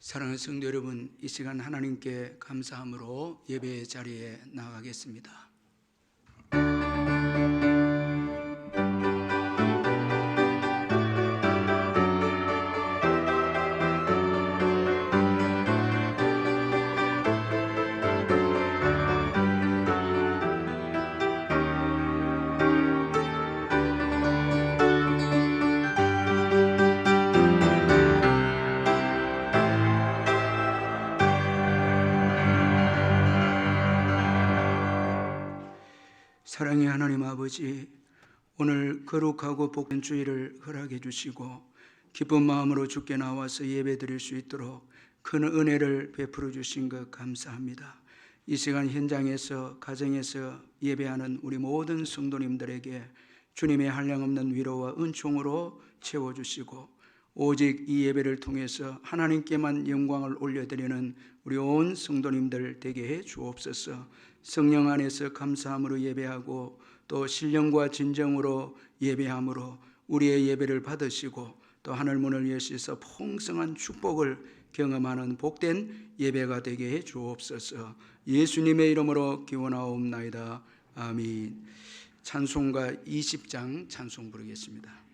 사랑하는 성도 여러분, 이 시간 하나님께 감사함으로 예배의 자리에 나가겠습니다. 사랑의 하나님 아버지, 오늘 거룩하고 복된 주일을 허락해 주시고 기쁜 마음으로 주께 나와서 예배 드릴 수 있도록 큰 은혜를 베풀어 주신 것 감사합니다. 이 시간 현장에서 가정에서 예배하는 우리 모든 성도님들에게 주님의 한량없는 위로와 은총으로 채워주시고 오직 이 예배를 통해서 하나님께만 영광을 올려드리는 우리 온 성도님들 되게 해 주옵소서. 성령 안에서 감사함으로 예배하고 또 신령과 진정으로 예배함으로 우리의 예배를 받으시고 또 하늘 문을 여시서 풍성한 축복을 경험하는 복된 예배가 되게 해 주옵소서. 예수님의 이름으로 기원하옵나이다. 아멘. 찬송가 20장 찬송 부르겠습니다.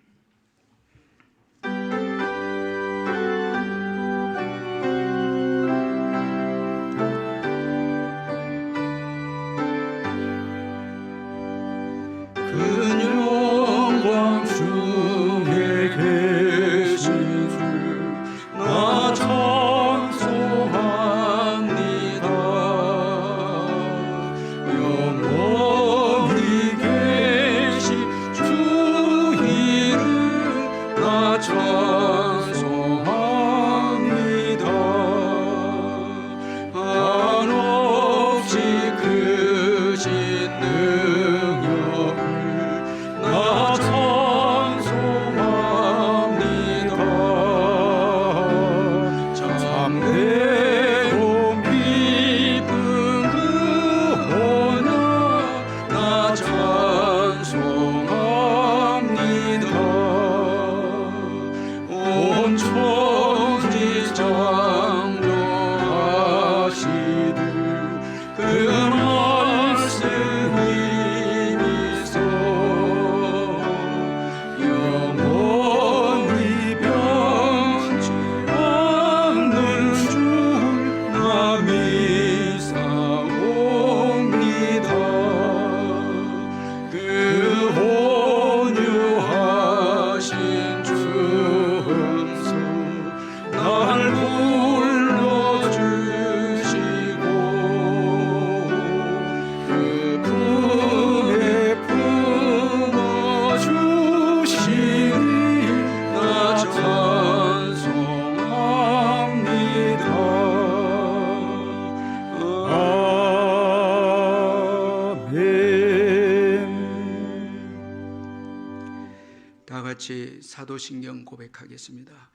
사도신경 고백하겠습니다.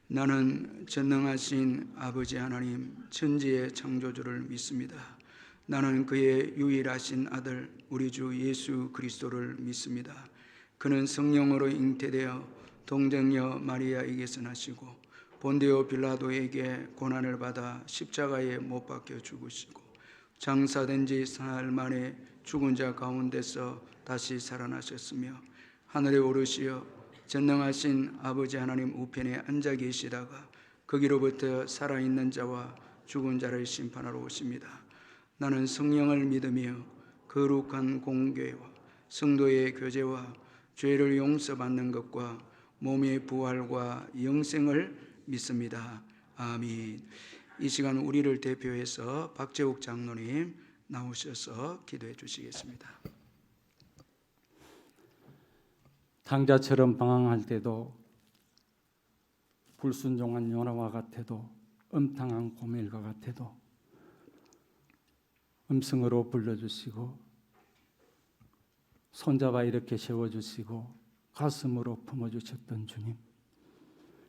나는 전능하신 아버지 하나님 천지의 창조주를 믿습니다. 나는 그의 유일하신 아들 우리 주 예수 그리스도를 믿습니다. 그는 성령으로 잉태되어 동정녀 마리아에게서 나시고 본디오 빌라도에게 고난을 받아 십자가에 못 박혀 죽으시고 장사된 지 사흘 만에 죽은 자 가운데서 다시 살아나셨으며 하늘에 오르시어 전능하신 아버지 하나님 우편에 앉아 계시다가 거기로부터 살아있는 자와 죽은 자를 심판하러 오십니다. 나는 성령을 믿으며 거룩한 공교회와 성도의 교제와 죄를 용서받는 것과 몸의 부활과 영생을 믿습니다. 아멘. 이 시간 우리를 대표해서 박재욱 장로님 나오셔서 기도해 주시겠습니다. 탕자처럼 방황할 때도 불순종한 요나와 같아도 음탕한 고멜과 같아도 음성으로 불러주시고 손잡아 이렇게 세워주시고 가슴으로 품어주셨던 주님,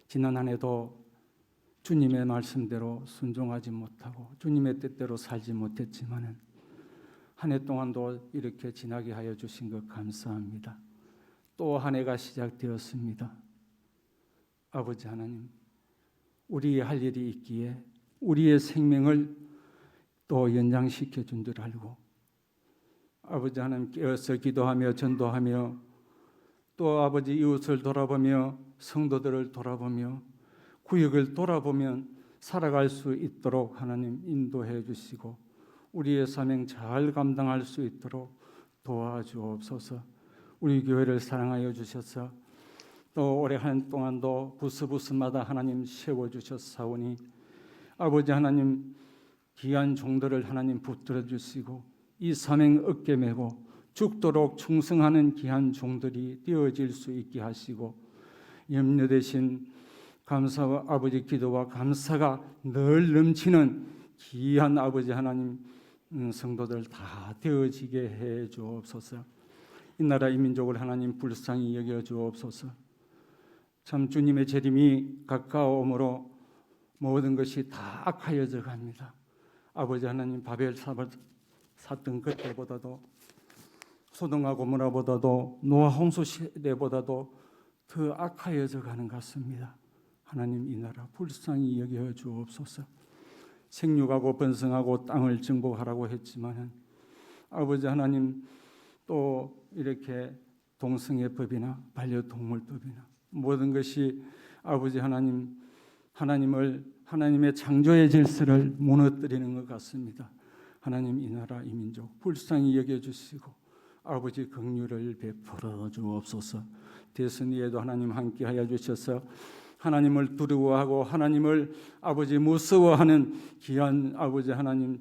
지난 한 해도 주님의 말씀대로 순종하지 못하고 주님의 뜻대로 살지 못했지만 한 해 동안도 이렇게 지나게 하여 주신 것 감사합니다. 또 한 해가 시작되었습니다. 아버지 하나님, 우리의 할 일이 있기에 우리의 생명을 또 연장시켜 준 줄 알고 아버지 하나님 깨어서 기도하며 전도하며 또 아버지 이웃을 돌아보며 성도들을 돌아보며 구역을 돌아보면 살아갈 수 있도록 하나님 인도해 주시고 우리의 사명 잘 감당할 수 있도록 도와주옵소서. 우리 교회를 사랑하여 주셔서 또 올해 한 동안도 부스부스마다 하나님 세워주셨사오니 아버지 하나님 귀한 종들을 하나님 붙들어 주시고 이 사명 어깨 메고 죽도록 충성하는 귀한 종들이 되어질 수 있게 하시고 염려 대신 감사와 아버지 기도와 감사가 늘 넘치는 귀한 아버지 하나님 성도들 다 되어지게 해 주옵소서. 이 나라 이 민족을 하나님 불쌍히 여겨 주옵소서. 참 주님의 재림이 가까움으로 모든 것이 다 악하여져 갑니다. 아버지 하나님 바벨 샀던 그때보다도 소돔과 고모라보다도 노아 홍수 시대보다도 더 악하여져 가는 것 같습니다. 하나님 이 나라 불쌍히 여겨 주옵소서. 생육하고 번성하고 땅을 정복하라고 했지만은 아버지 하나님 또 이렇게 동성애 법이나 반려동물법이나 모든 것이 아버지 하나님의 창조의 질서를 무너뜨리는 것 같습니다. 하나님 이 나라 이 민족 불쌍히 여겨주시고 아버지 긍휼을 베풀어 주옵소서. 대선위에도 하나님 함께하여 주셔서 하나님을 두려워하고 하나님을 아버지 무서워하는 귀한 아버지 하나님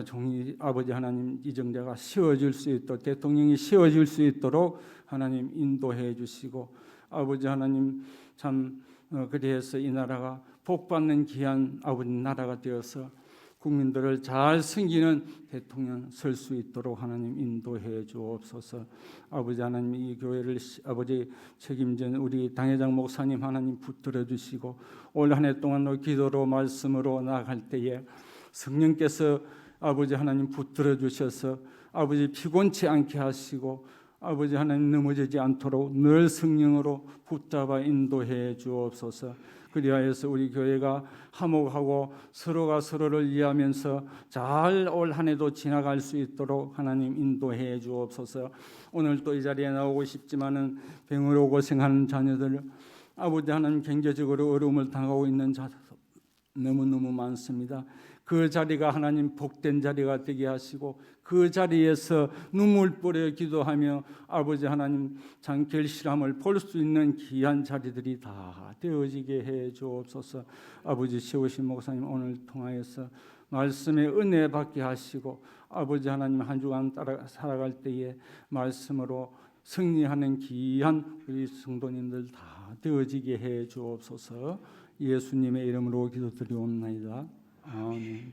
종이 아버지 하나님 이정자가 세워질 수 있도록 대통령이 세워질 수 있도록 하나님 인도해 주시고 아버지 하나님 참 그리해서 이 나라가 복받는 귀한 아버지 나라가 되어서 국민들을 잘 섬기는 대통령 설 수 있도록 하나님 인도해 주옵소서. 아버지 하나님 이 교회를 아버지 책임진 우리 당회장 목사님 하나님 붙들어 주시고 올 한 해 동안 기도로 말씀으로 나아갈 때에 성령께서 아버지 하나님 붙들어 주셔서 아버지 피곤치 않게 하시고 아버지 하나님 넘어지지 않도록 늘 성령으로 붙잡아 인도해 주옵소서. 그리하여서 우리 교회가 화목하고 서로가 서로를 이해하면서 잘 올 한 해도 지나갈 수 있도록 하나님 인도해 주옵소서. 오늘 또 이 자리에 나오고 싶지만은 병으로 고생하는 자녀들 아버지 하나님 경제적으로 어려움을 당하고 있는 자들 너무너무 많습니다. 그 자리가 하나님 복된 자리가 되게 하시고 그 자리에서 눈물 뿌려 기도하며 아버지 하나님 참 결실함을 볼 수 있는 귀한 자리들이 다 되어지게 해 주옵소서. 아버지 세우신 목사님 오늘 통하여서 말씀의 은혜 받게 하시고 아버지 하나님 한 주간 살아갈 때에 말씀으로 승리하는 귀한 우리 성도님들 다 되어지게 해 주옵소서. 예수님의 이름으로 기도드리옵나이다. 아멘.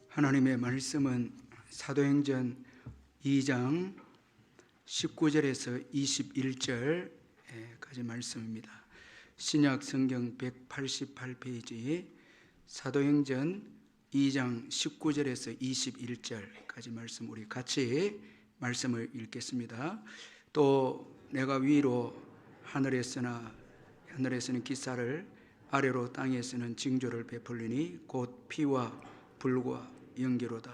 하나님의 말씀은 사도행전 2장 19절에서 21절까지 말씀입니다. 신약 성경 188페이지 사도행전 2장 19절에서 21절까지 말씀 우리 같이 말씀을 읽겠습니다. 또 내가 위로 하늘에서는 기사를 아래로 땅에서는 징조를 베풀리니 곧 피와 불과 연기로다.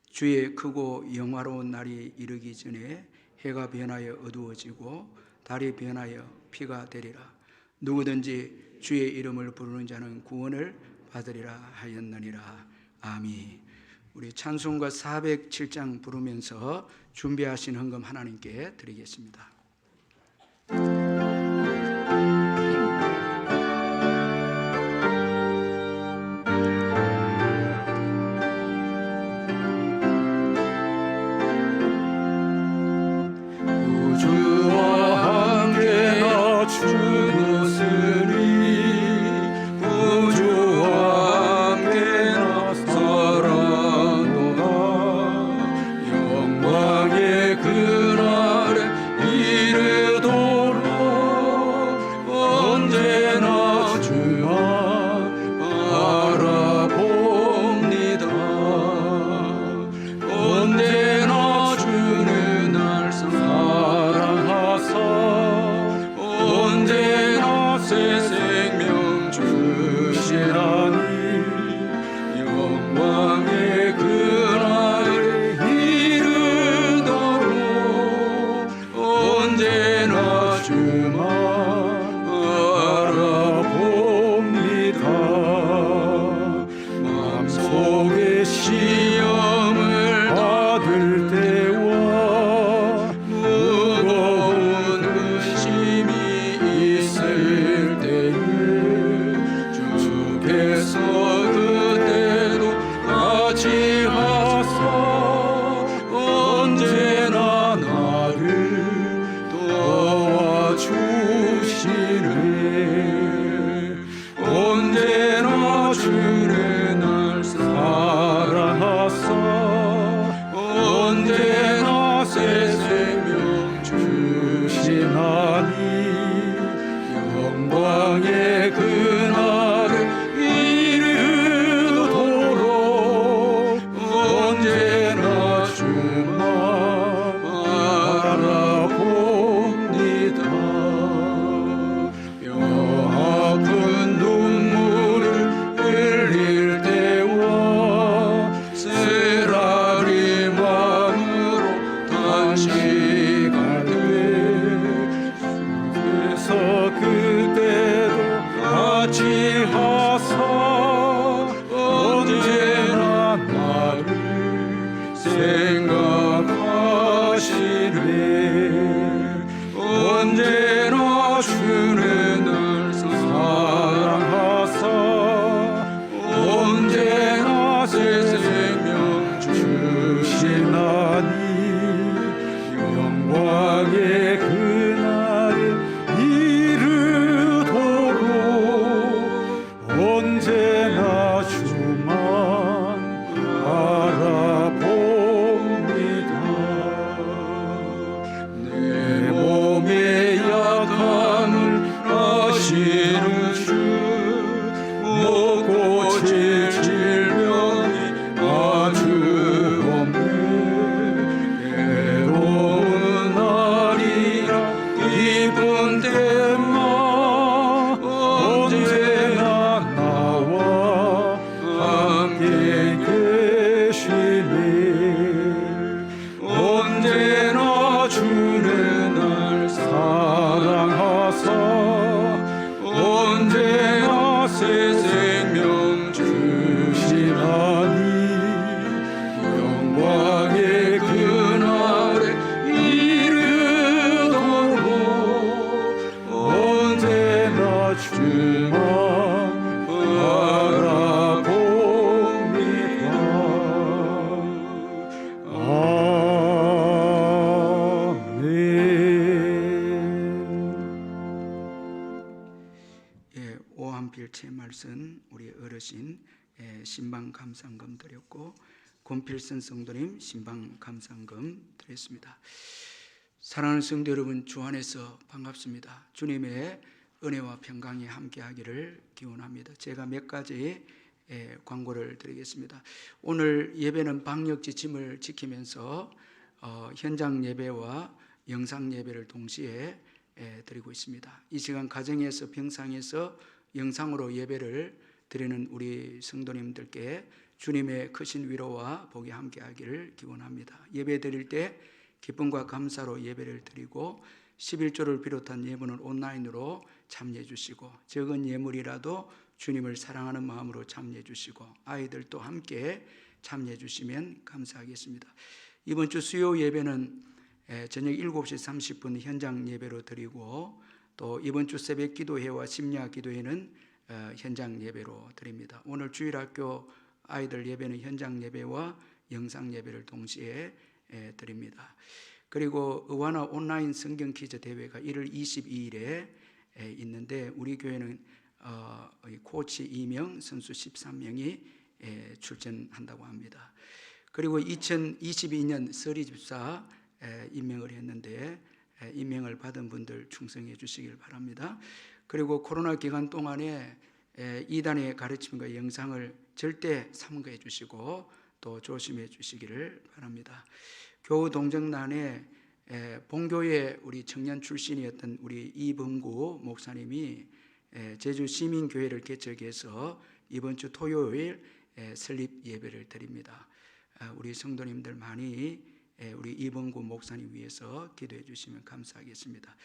주의 크고 영화로운 날이 이르기 전에 해가 변하여 어두워지고 달이 변하여 피가 되리라. 누구든지 주의 이름을 부르는 자는 구원을 받으리라 하였느니라. 아멘. 우리 찬송가 407장 부르면서 준비하신 헌금 하나님께 드리겠습니다. 우주와 함께 낮추었으니 일체 말씀 우리 어르신 신방 감상금 드렸고 곰필선 성도님 신방 감상금 드렸습니다. 사랑하는 성도 여러분, 주 안에서 반갑습니다. 주님의 은혜와 평강이 함께하기를 기원합니다. 제가 몇 가지 광고를 드리겠습니다. 오늘 예배는 방역 지침을 지키면서 현장 예배와 영상 예배를 동시에 드리고 있습니다. 이 시간 가정에서 병상에서 영상으로 예배를 드리는 우리 성도님들께 주님의 크신 위로와 복이 함께하기를 기원합니다. 예배 드릴 때 기쁨과 감사로 예배를 드리고 11조를 비롯한 예물은 온라인으로 참여해 주시고 적은 예물이라도 주님을 사랑하는 마음으로 참여해 주시고 아이들도 함께 참여해 주시면 감사하겠습니다. 이번 주 수요 예배는 저녁 7시 30분 현장 예배로 드리고 또 이번 주 새벽 기도회와 심야 기도회는 현장 예배로 드립니다. 오늘 주일학교 아이들 예배는 현장 예배와 영상 예배를 동시에 드립니다. 그리고 의화나 온라인 성경 퀴즈 대회가 1월 22일에 있는데 우리 교회는 코치 2명, 선수 13명이 출전한다고 합니다. 그리고 2022년 서리 집사 임명을 했는데 임명을 받은 분들 충성해 주시길 바랍니다. 그리고 코로나 기간 동안에 이단의 가르침과 영상을 절대 삼가해 주시고 또 조심해 주시기를 바랍니다. 교우 동정단에 본교회 우리 청년 출신이었던 우리 이범구 목사님이 제주 시민교회를 개척해서 이번 주 토요일 설립 예배를 드립니다. 우리 성도님들 많이 우리 이범구 목사님 위해서 기도해 주시면 감사하겠습니다.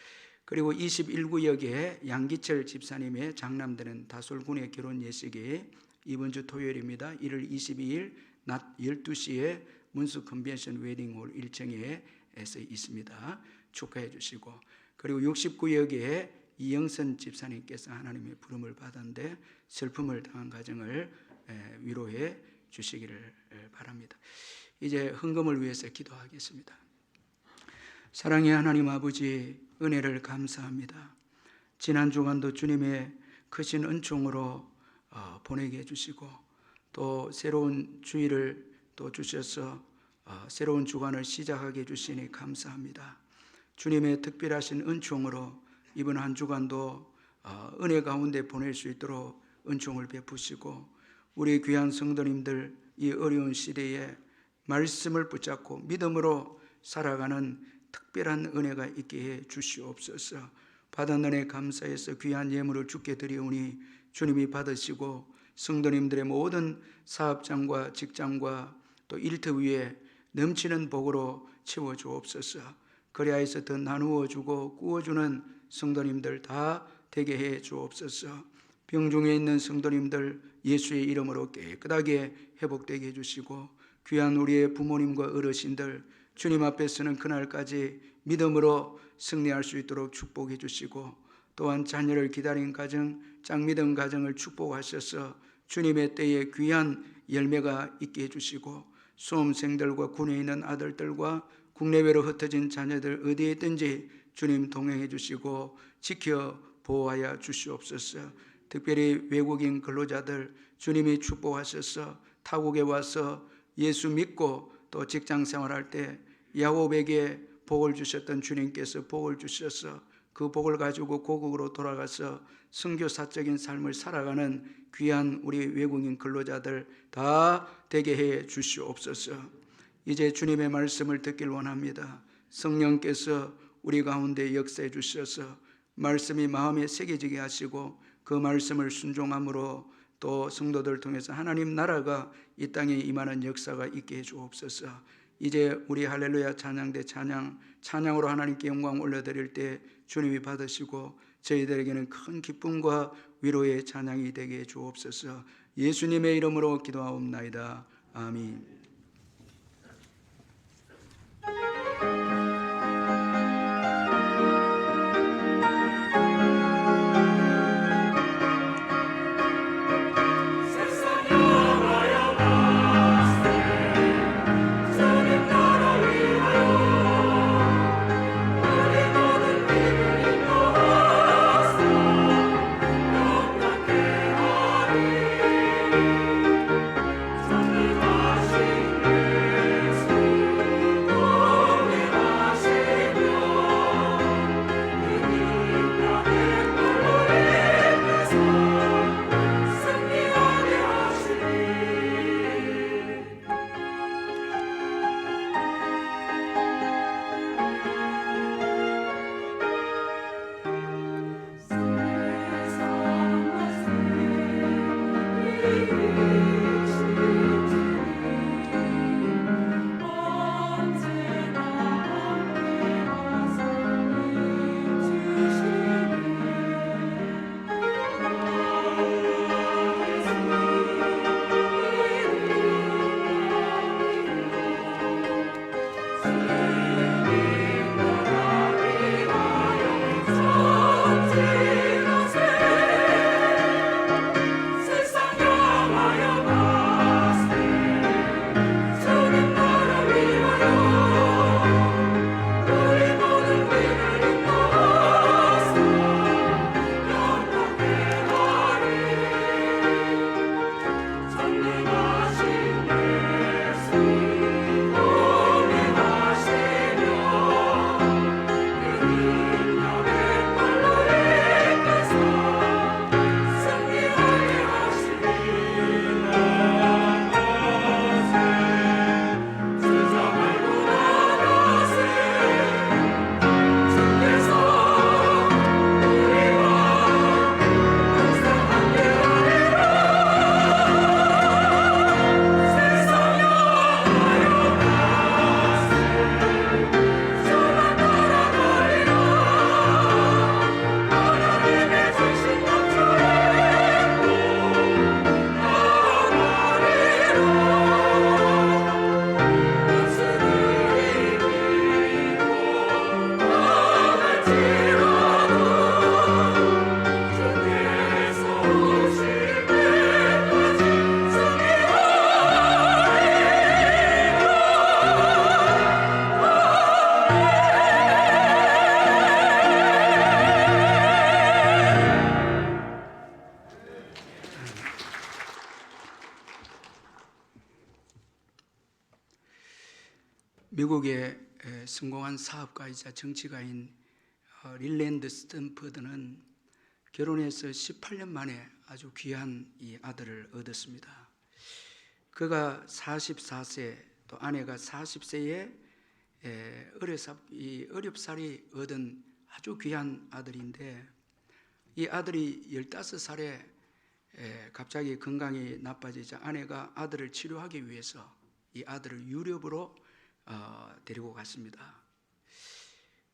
그리고 21구역에 양기철 집사님의 장남되는 다솔군의 결혼 예식이 이번 주 토요일입니다. 1월 22일 낮 12시에 문수 컨벤션 웨딩홀 1층에서 있습니다. 축하해 주시고 그리고 69역에 이영선 집사님께서 하나님의 부름을 받았는데 슬픔을 당한 가정을 위로해 주시기를 바랍니다. 이제 헌금을 위해서 기도하겠습니다. 사랑의 하나님 아버지, 은혜를 감사합니다. 지난 주간도 주님의 크신 은총으로 보내게 해주시고 또 새로운 주일을 또 주셔서 새로운 주간을 시작하게 해주시니 감사합니다. 주님의 특별하신 은총으로 이번 한 주간도 은혜 가운데 보낼 수 있도록 은총을 베푸시고 우리 귀한 성도님들 이 어려운 시대에 말씀을 붙잡고 믿음으로 살아가는 특별한 은혜가 있게 해 주시옵소서. 받은 은혜 감사해서 귀한 예물을 주께 드리오니 주님이 받으시고 성도님들의 모든 사업장과 직장과 또 일터 위에 넘치는 복으로 채워주옵소서. 그리하여서 더 나누어 주고 구워주는 성도님들 다 되게 해 주옵소서. 병중에 있는 성도님들 예수의 이름으로 깨끗하게 회복되게 해주시고 귀한 우리의 부모님과 어르신들 주님 앞에 서는 그날까지 믿음으로 승리할 수 있도록 축복해 주시고 또한 자녀를 기다린 가정, 짝믿은 가정을 축복하셔서 주님의 때에 귀한 열매가 있게 해주시고 수험생들과 군에 있는 아들들과 국내외로 흩어진 자녀들 어디에 있든지 주님 동행해 주시고 지켜 보호하여 주시옵소서. 특별히 외국인 근로자들 주님이 축복하셔서 타국에 와서 예수 믿고 또 직장 생활할 때 야곱에게 복을 주셨던 주님께서 복을 주셔서 그 복을 가지고 고국으로 돌아가서 선교사적인 삶을 살아가는 귀한 우리 외국인 근로자들 다 되게 해 주시옵소서. 이제 주님의 말씀을 듣길 원합니다. 성령께서 우리 가운데 역사해 주셔서 말씀이 마음에 새겨지게 하시고 그 말씀을 순종함으로 또 성도들 통해서 하나님 나라가 이 땅에 임하는 역사가 있게 해 주옵소서. 이제 우리 할렐루야 찬양대 찬양으로 하나님께 영광 올려드릴 때 주님이 받으시고 저희들에게는 큰 기쁨과 위로의 찬양이 되게 해 주옵소서. 예수님의 이름으로 기도하옵나이다. 아멘. 내 미국의 성공한 사업가이자 정치가인 릴랜드 스탠퍼드는 결혼해서 18년 만에 아주 귀한 이 아들을 얻었습니다. 그가 44세 또 아내가 40세에 어렵사리 얻은 아주 귀한 아들인데, 이 아들이 15살에 갑자기 건강이 나빠지자 아내가 아들을 치료하기 위해서 이 아들을 유럽으로 데리고 갔습니다.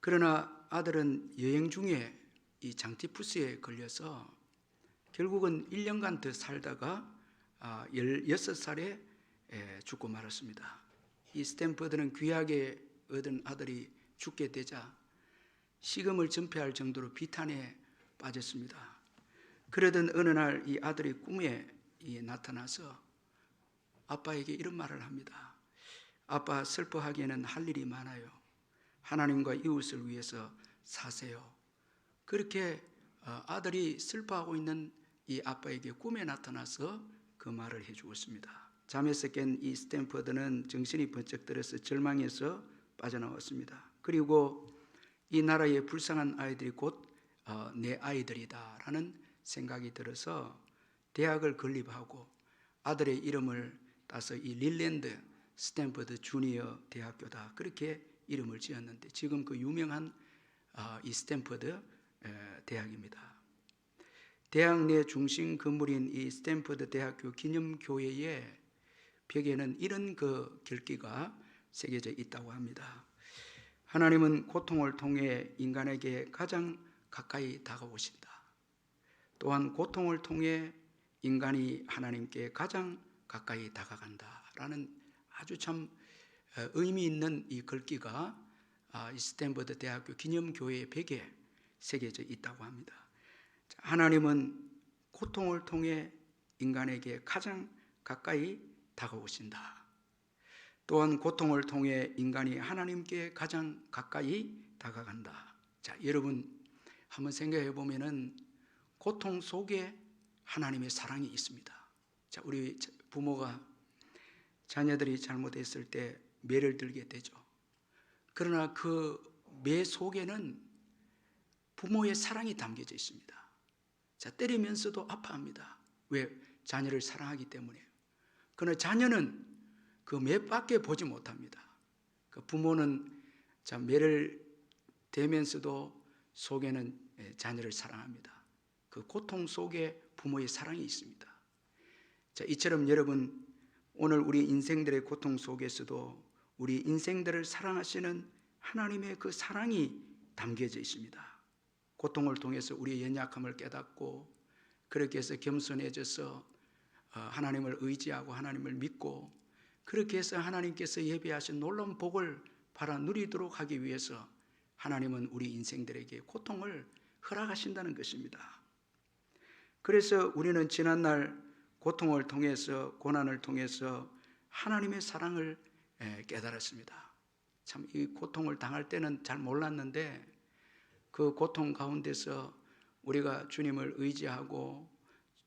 그러나 아들은 여행 중에 이 장티푸스에 걸려서 결국은 1년간 더 살다가 16살에 죽고 말았습니다. 이 스탠퍼드는 귀하게 얻은 아들이 죽게 되자 식음을 전폐할 정도로 비탄에 빠졌습니다. 그러던 어느 날 이 아들이 꿈에 나타나서 아빠에게 이런 말을 합니다. 아빠, 슬퍼하기에는 할 일이 많아요. 하나님과 이웃을 위해서 사세요. 그렇게 아들이 슬퍼하고 있는 이 아빠에게 꿈에 나타나서 그 말을 해주었습니다. 잠에서 깬 이 스탠퍼드는 정신이 번쩍 들어서 절망에서 빠져나왔습니다. 그리고 이 나라의 불쌍한 아이들이 곧 내 아이들이다 라는 생각이 들어서 대학을 건립하고 아들의 이름을 따서 이 릴랜드 스탠퍼드 주니어 대학교다, 그렇게 이름을 지었는데 지금 그 유명한 이 스탠퍼드 대학입니다. 대학 내 중심 건물인 이 스탠퍼드 대학교 기념교회의 벽에는 이런 그 글귀가 새겨져 있다고 합니다. 하나님은 고통을 통해 인간에게 가장 가까이 다가오신다. 또한 고통을 통해 인간이 하나님께 가장 가까이 다가간다 라는 아주 참 의미 있는 이 글귀가 이 스탠퍼드 대학교 기념교회의 벽에 새겨져 있다고 합니다. 하나님은 고통을 통해 인간에게 가장 가까이 다가오신다. 또한 고통을 통해 인간이 하나님께 가장 가까이 다가간다. 자, 여러분 한번 생각해 보면은 고통 속에 하나님의 사랑이 있습니다. 자, 우리 부모가 자녀들이 잘못했을 때 매를 들게 되죠. 그러나 그 매 속에는 부모의 사랑이 담겨져 있습니다. 자, 때리면서도 아파합니다. 왜? 자녀를 사랑하기 때문에. 그러나 자녀는 그 매밖에 보지 못합니다. 그 부모는 자, 매를 대면서도 속에는 자녀를 사랑합니다. 그 고통 속에 부모의 사랑이 있습니다. 자, 이처럼 여러분, 오늘 우리 인생들의 고통 속에서도 우리 인생들을 사랑하시는 하나님의 그 사랑이 담겨져 있습니다. 고통을 통해서 우리의 연약함을 깨닫고 그렇게 해서 겸손해져서 하나님을 의지하고 하나님을 믿고 그렇게 해서 하나님께서 예비하신 놀라운 복을 받아 누리도록 하기 위해서 하나님은 우리 인생들에게 고통을 허락하신다는 것입니다. 그래서 우리는 지난날 고통을 통해서, 고난을 통해서 하나님의 사랑을 깨달았습니다. 참 이 고통을 당할 때는 잘 몰랐는데 그 고통 가운데서 우리가 주님을 의지하고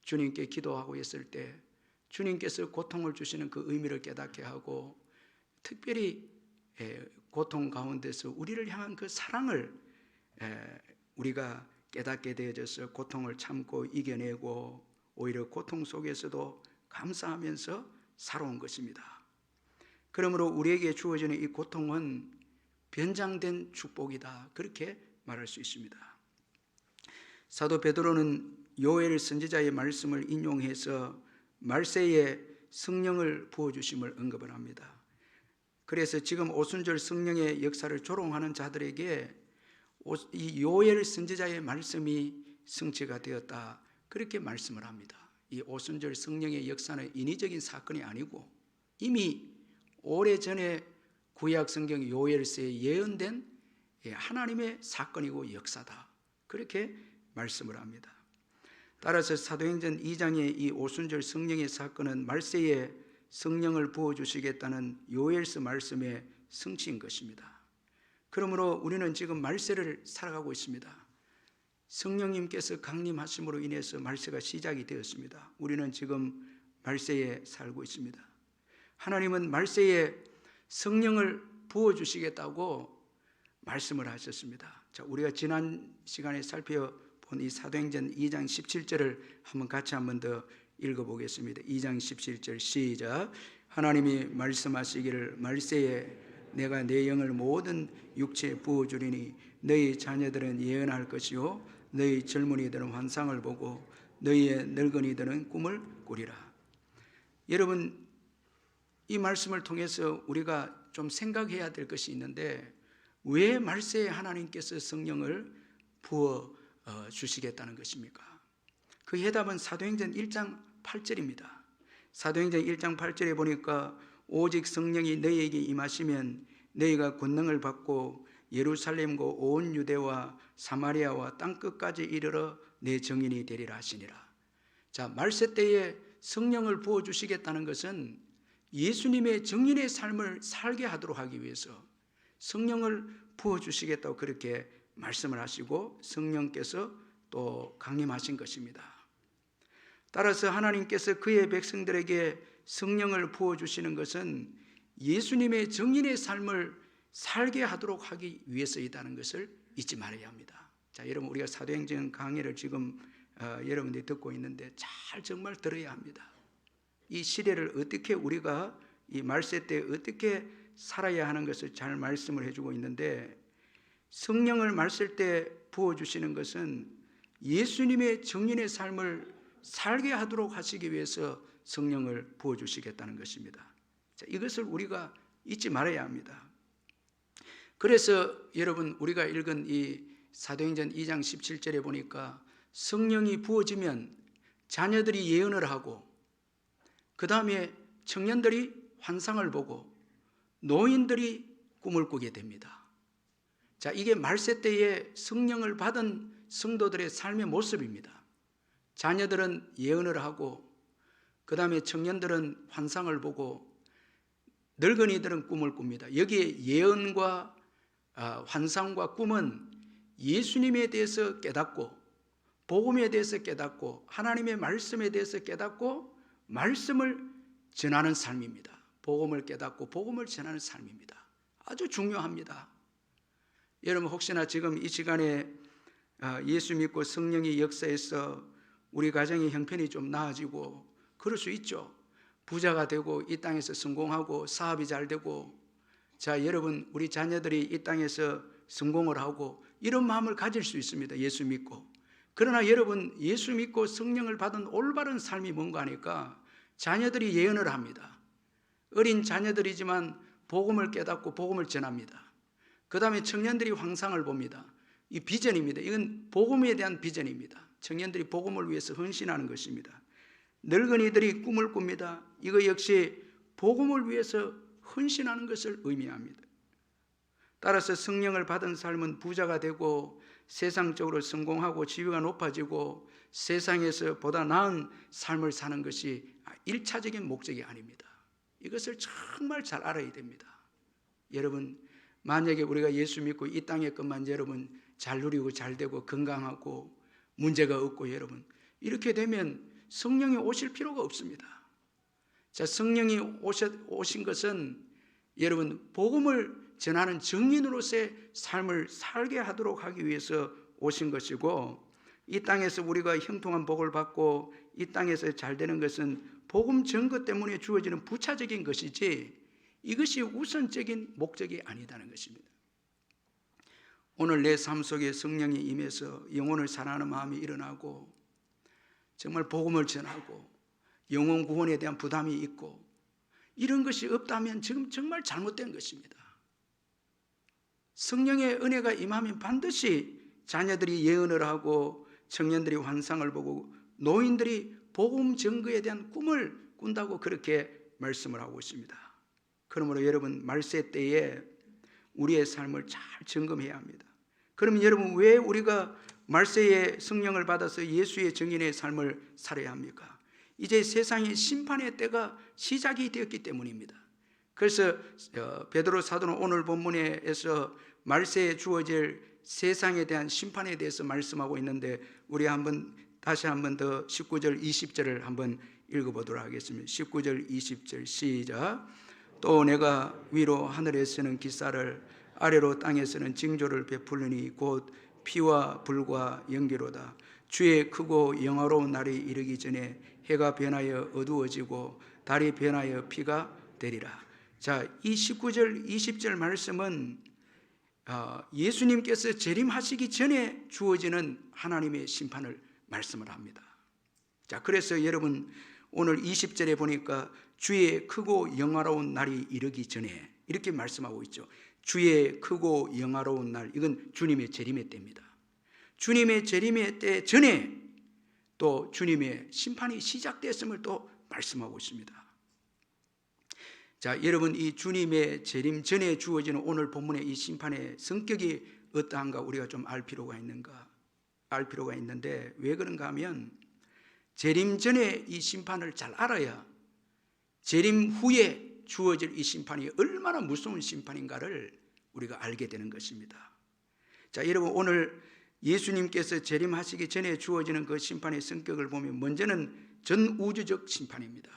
주님께 기도하고 있을 때 주님께서 고통을 주시는 그 의미를 깨닫게 하고 특별히 고통 가운데서 우리를 향한 그 사랑을 우리가 깨닫게 되어져서 고통을 참고 이겨내고 오히려 고통 속에서도 감사하면서 살아온 것입니다. 그러므로 우리에게 주어지는 이 고통은 변장된 축복이다, 그렇게 말할 수 있습니다. 사도 베드로는 요엘 선지자의 말씀을 인용해서 말세에 성령을 부어주심을 언급을 합니다. 그래서 지금 오순절 성령의 역사를 조롱하는 자들에게 이 요엘 선지자의 말씀이 성취가 되었다, 그렇게 말씀을 합니다. 이 오순절 성령의 역사는 인위적인 사건이 아니고 이미 오래전에 구약 성경 요엘서에 예언된 하나님의 사건이고 역사다, 그렇게 말씀을 합니다. 따라서 사도행전 2장의 이 오순절 성령의 사건은 말세에 성령을 부어주시겠다는 요엘서 말씀의 성취인 것입니다. 그러므로 우리는 지금 말세를 살아가고 있습니다. 성령님께서 강림하심으로 인해서 말세가 시작이 되었습니다. 우리는 지금 말세에 살고 있습니다. 하나님은 말세에 성령을 부어주시겠다고 말씀을 하셨습니다. 자, 우리가 지난 시간에 살펴본 이 사도행전 2장 17절을 같이 한 번 더 읽어보겠습니다. 2장 17절 시작. 하나님이 말씀하시기를 말세에 내가 내 영을 모든 육체에 부어주리니 너희 자녀들은 예언할 것이요 너희 젊은이들은 환상을 보고 너희의 늙은이들은 꿈을 꾸리라. 여러분, 이 말씀을 통해서 우리가 좀 생각해야 될 것이 있는데, 왜 말세에 하나님께서 성령을 부어 주시겠다는 것입니까? 그 해답은 사도행전 1장 8절입니다. 사도행전 1장 8절에 보니까 오직 성령이 너희에게 임하시면 너희가 권능을 받고 예루살렘과 온 유대와 사마리아와 땅끝까지 이르러 내 증인이 되리라 하시니라. 자, 말세 때에 성령을 부어 주시겠다는 것은 예수님의 증인의 삶을 살게 하도록 하기 위해서 성령을 부어 주시겠다고 그렇게 말씀을 하시고 성령께서 또 강림하신 것입니다. 따라서 하나님께서 그의 백성들에게 성령을 부어 주시는 것은 예수님의 증인의 삶을 살게 하도록 하기 위해서이다는 것을 잊지 말아야 합니다. 자, 여러분, 우리가 사도행전 강의를 지금 여러분들이 듣고 있는데 잘 정말 들어야 합니다. 이 시대를 어떻게 우리가 이 말세 때 어떻게 살아야 하는 것을 잘 말씀을 해주고 있는데, 성령을 말세 때 부어주시는 것은 예수님의 증인의 삶을 살게 하도록 하시기 위해서 성령을 부어주시겠다는 것입니다. 자, 이것을 우리가 잊지 말아야 합니다. 그래서 여러분, 우리가 읽은 이 사도행전 2장 17절에 보니까 성령이 부어지면 자녀들이 예언을 하고, 그 다음에 청년들이 환상을 보고 노인들이 꿈을 꾸게 됩니다. 자, 이게 말세 때에 성령을 받은 성도들의 삶의 모습입니다. 자녀들은 예언을 하고, 그 다음에 청년들은 환상을 보고, 늙은이들은 꿈을 꿉니다. 여기에 예언과 환상과 꿈은 예수님에 대해서 깨닫고, 복음에 대해서 깨닫고, 하나님의 말씀에 대해서 깨닫고 말씀을 전하는 삶입니다. 복음을 깨닫고 복음을 전하는 삶입니다. 아주 중요합니다. 여러분, 혹시나 지금 이 시간에 예수 믿고 성령이 역사해서 우리 가정의 형편이 좀 나아지고 그럴 수 있죠. 부자가 되고 이 땅에서 성공하고 사업이 잘 되고, 자, 여러분, 우리 자녀들이 이 땅에서 성공을 하고 이런 마음을 가질 수 있습니다. 예수 믿고. 그러나 여러분, 예수 믿고 성령을 받은 올바른 삶이 뭔가 하니까 자녀들이 예언을 합니다. 어린 자녀들이지만 복음을 깨닫고 복음을 전합니다. 그 다음에 청년들이 환상을 봅니다. 이 비전입니다. 이건 복음에 대한 비전입니다. 청년들이 복음을 위해서 헌신하는 것입니다. 늙은이들이 꿈을 꿉니다. 이거 역시 복음을 위해서 헌신하는 것을 의미합니다. 따라서 성령을 받은 삶은 부자가 되고 세상적으로 성공하고 지위가 높아지고 세상에서 보다 나은 삶을 사는 것이 1차적인 목적이 아닙니다. 이것을 정말 잘 알아야 됩니다. 여러분, 만약에 우리가 예수 믿고 이 땅의 것만 여러분 잘 누리고 잘 되고 건강하고 문제가 없고, 여러분 이렇게 되면 성령이 오실 필요가 없습니다. 자, 성령이 오신 것은 여러분 복음을 전하는 증인으로서의 삶을 살게 하도록 하기 위해서 오신 것이고, 이 땅에서 우리가 형통한 복을 받고 이 땅에서 잘 되는 것은 복음 전거 때문에 주어지는 부차적인 것이지 이것이 우선적인 목적이 아니다는 것입니다. 오늘 내 삶 속에 성령이 임해서 영혼을 사랑하는 마음이 일어나고 정말 복음을 전하고 영혼 구원에 대한 부담이 있고 이런 것이 없다면 지금 정말 잘못된 것입니다. 성령의 은혜가 임하면 반드시 자녀들이 예언을 하고 청년들이 환상을 보고 노인들이 복음 증거에 대한 꿈을 꾼다고 그렇게 말씀을 하고 있습니다. 그러므로 여러분, 말세 때에 우리의 삶을 잘 점검해야 합니다. 그러면 여러분, 왜 우리가 말세에 성령을 받아서 예수의 증인의 삶을 살아야 합니까? 이제 세상의 심판의 때가 시작이 되었기 때문입니다. 그래서 베드로 사도는 오늘 본문에서 말세에 주어질 세상에 대한 심판에 대해서 말씀하고 있는데, 우리 다시 한번 더 19절 20절을 한번 읽어보도록 하겠습니다. 19절 20절 시작. 또 내가 위로 하늘에서는 기사를 아래로 땅에서는 징조를 베풀리니 곧 피와 불과 연기로다. 주의 크고 영화로운 날이 이르기 전에 해가 변하여 어두워지고 달이 변하여 피가 되리라. 자, 이 19절 20절 말씀은 예수님께서 재림하시기 전에 주어지는 하나님의 심판을 말씀을 합니다. 자, 그래서 여러분 오늘 20절에 보니까 주의 크고 영화로운 날이 이르기 전에 이렇게 말씀하고 있죠. 주의 크고 영화로운 날, 이건 주님의 재림의 때입니다. 주님의 재림의 때 전에 또 주님의 심판이 시작됐음을 또 말씀하고 있습니다. 자, 여러분 이 주님의 재림 전에 주어지는 오늘 본문의 이 심판의 성격이 어떠한가 우리가 좀 알 필요가 있는데 왜 그런가 하면 재림 전에 이 심판을 잘 알아야 재림 후에 주어질 이 심판이 얼마나 무서운 심판인가를 우리가 알게 되는 것입니다. 자, 여러분 오늘 예수님께서 재림하시기 전에 주어지는 그 심판의 성격을 보면 먼저는 전우주적 심판입니다.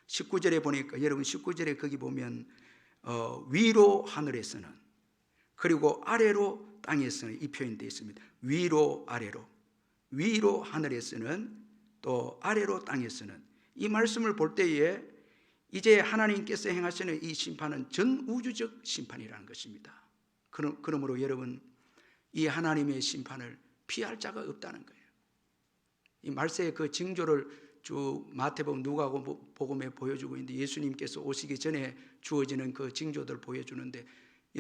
19절에 보니까 여러분 19절에 거기 보면 위로 하늘에서는 그리고 아래로 땅에서는 이 표현이 되어 있습니다. 위로 아래로, 위로 하늘에서는 또 아래로 땅에서는, 이 말씀을 볼 때에 이제 하나님께서 행하시는 이 심판은 전우주적 심판이라는 것입니다. 그러므로 여러분 이 하나님의 심판을 피할 자가 없다는 거예요. 이 말세의 그 징조를 쭉 마태복음 누가복음에 보여주고 있는데 예수님께서 오시기 전에 주어지는 그 징조들 보여주는데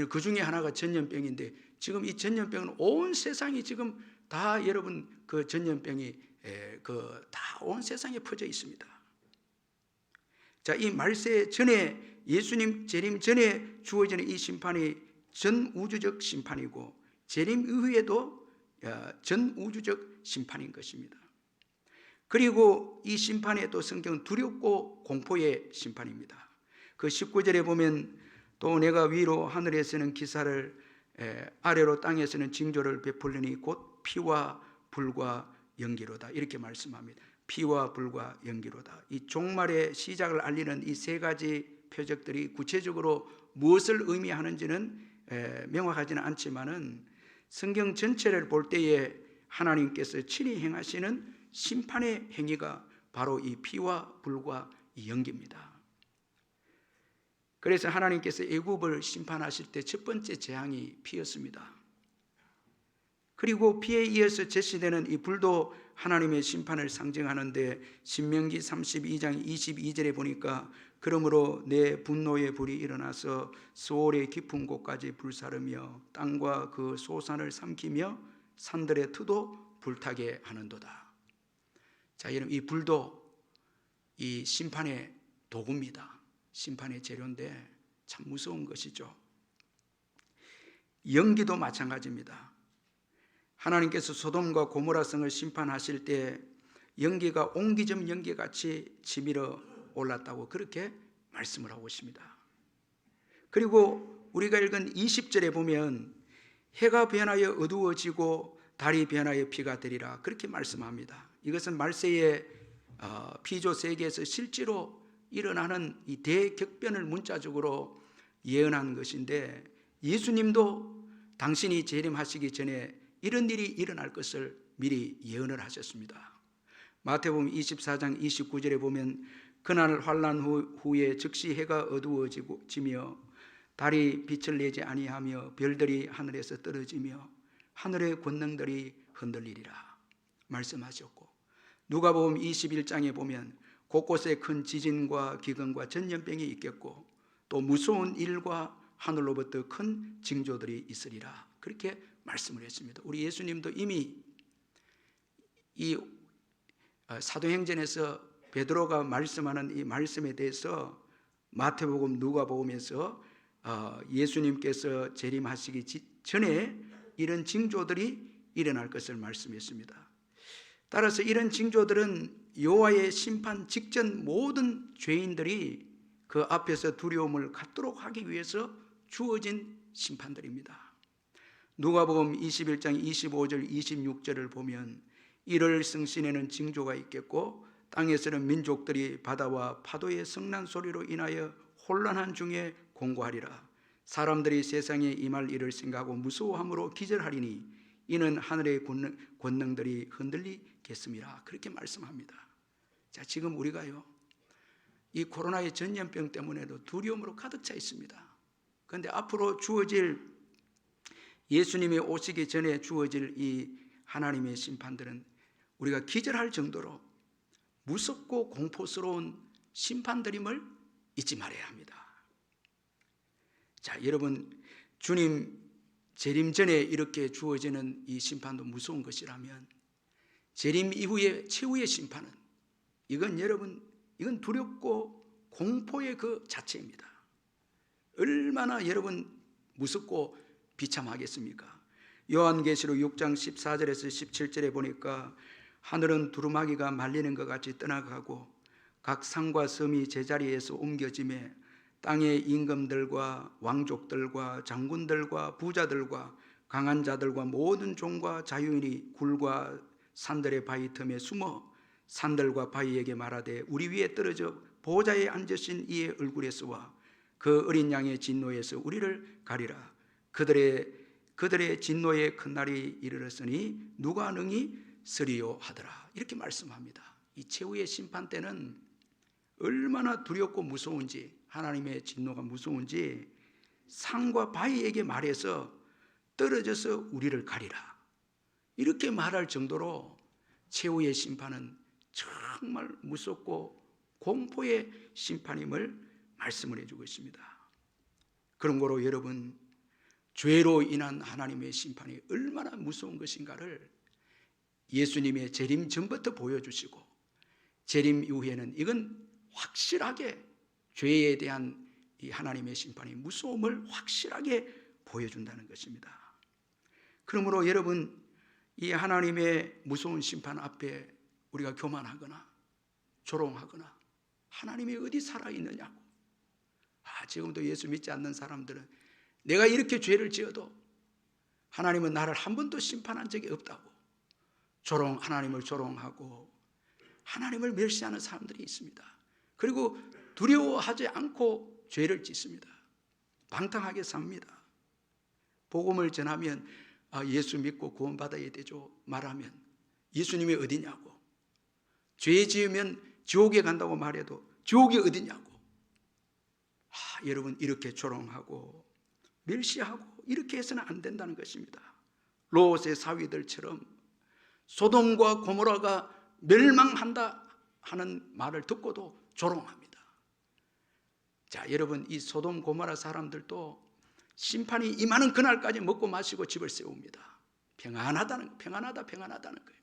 그 중에 하나가 전염병인데 지금 이 전염병은 온 세상이 지금 다 여러분 그 전염병이 다 온 세상에 퍼져 있습니다. 자, 이 말세 전에 예수님 재림 전에 주어지는 이 심판이 전우주적 심판이고 재림 이후에도 전우주적 심판인 것입니다. 그리고 이 심판에 또 성경은 두렵고 공포의 심판입니다. 그 19절에 보면 또 내가 위로 하늘에서는 기사를 아래로 땅에서는 징조를 베풀리니 곧 피와 불과 연기로다 이렇게 말씀합니다. 피와 불과 연기로다. 이 종말의 시작을 알리는 이 세 가지 표적들이 구체적으로 무엇을 의미하는지는 명확하지는 않지만은 성경 전체를 볼 때에 하나님께서 친히 행하시는 심판의 행위가 바로 이 피와 불과 이 연기입니다. 그래서 하나님께서 애굽을 심판하실 때 첫 번째 재앙이 피였습니다. 그리고 피에 이어서 제시되는 이 불도 하나님의 심판을 상징하는데 신명기 32장 22절에 보니까 그러므로 내 분노의 불이 일어나서 소올의 깊은 곳까지 불사르며 땅과 그 소산을 삼키며 산들의 터도 불타게 하는도다. 자, 여러분 이 불도 이 심판의 도구입니다. 심판의 재료인데 참 무서운 것이죠. 연기도 마찬가지입니다. 하나님께서 소돔과 고모라 성을 심판하실 때 연기가 옹기점 연기같이 치밀어 올랐다고 그렇게 말씀을 하고 있습니다. 그리고 우리가 읽은 20절에 보면 해가 변하여 어두워지고 달이 변하여 피가 되리라 그렇게 말씀합니다. 이것은 말세의 피조 세계에서 실제로 일어나는 이 대격변을 문자적으로 예언한 것인데 예수님도 당신이 재림하시기 전에 이런 일이 일어날 것을 미리 예언을 하셨습니다. 마태복음 24장 29절에 보면 그날 환난 후에 즉시 해가 어두워지며 달이 빛을 내지 아니하며 별들이 하늘에서 떨어지며 하늘의 권능들이 흔들리리라 말씀하셨고 누가복음 21장에 보면 곳곳에 큰 지진과 기근과 전염병이 있겠고 또 무서운 일과 하늘로부터 큰 징조들이 있으리라 그렇게 말씀을 했습니다. 우리 예수님도 이미 이 사도행전에서 베드로가 말씀하는 이 말씀에 대해서 마태복음 누가복음에서 예수님께서 재림하시기 전에 이런 징조들이 일어날 것을 말씀했습니다. 따라서 이런 징조들은 여호와의 심판 직전 모든 죄인들이 그 앞에서 두려움을 갖도록 하기 위해서 주어진 심판들입니다. 누가복음 21장 25절 26절을 보면 이를 승신에는 징조가 있겠고 땅에서는 민족들이 바다와 파도의 성난 소리로 인하여 혼란한 중에 공고하리라. 사람들이 세상에 임할 일을 생각하고 무서워함으로 기절하리니 이는 하늘의 권능들이 흔들리겠습니다. 그렇게 말씀합니다. 자, 지금 우리가요, 이 코로나의 전염병 때문에도 두려움으로 가득 차 있습니다. 그런데 앞으로 주어질, 예수님이 오시기 전에 주어질 이 하나님의 심판들은 우리가 기절할 정도로 무섭고 공포스러운 심판들임을 잊지 말아야 합니다. 자, 여러분, 주님 재림 전에 이렇게 주어지는 이 심판도 무서운 것이라면 재림 이후의 최후의 심판은 이건 여러분, 이건 두렵고 공포의 그 자체입니다. 얼마나 여러분 무섭고 비참하겠습니까? 요한계시록 6장 14절에서 17절에 보니까 하늘은 두루마기가 말리는 것 같이 떠나가고 각 산과 섬이 제자리에서 옮겨지매 땅의 임금들과 왕족들과 장군들과 부자들과 강한 자들과 모든 종과 자유인이 굴과 산들의 바위 틈에 숨어 산들과 바위에게 말하되 우리 위에 떨어져 보좌에 앉으신 이의 얼굴에서와 그 어린 양의 진노에서 우리를 가리라. 그들의 진노의 큰 날이 이르렀으니 누가 능히 서리요 하더라. 이렇게 말씀합니다. 이 최후의 심판 때는 얼마나 두렵고 무서운지, 하나님의 진노가 무서운지 산과 바위에게 말해서 떨어져서 우리를 가리라. 이렇게 말할 정도로 최후의 심판은 정말 무섭고 공포의 심판임을 말씀을 해주고 있습니다. 그런 거로 여러분, 죄로 인한 하나님의 심판이 얼마나 무서운 것인가를 예수님의 재림 전부터 보여주시고 재림 이후에는 이건 확실하게 죄에 대한 이 하나님의 심판이 무서움을 확실하게 보여준다는 것입니다. 그러므로 여러분, 이 하나님의 무서운 심판 앞에 우리가 교만하거나 조롱하거나 하나님이 어디 살아있느냐고, 지금도 예수 믿지 않는 사람들은 내가 이렇게 죄를 지어도 하나님은 나를 한 번도 심판한 적이 없다고 하나님을 조롱하고 하나님을 멸시하는 사람들이 있습니다. 그리고 두려워하지 않고 죄를 짓습니다. 방탕하게 삽니다. 복음을 전하면 예수 믿고 구원받아야 되죠 말하면 예수님이 어디냐고, 죄 지으면 지옥에 간다고 말해도 지옥이 어디냐고, 여러분, 이렇게 조롱하고 멸시하고 이렇게 해서는 안 된다는 것입니다. 롯의 사위들처럼 소돔과 고모라가 멸망한다 하는 말을 듣고도 조롱합니다. 자, 여러분, 이 소돔 고모라 사람들도 심판이 임하는 그날까지 먹고 마시고 집을 세웁니다. 평안하다는 거예요.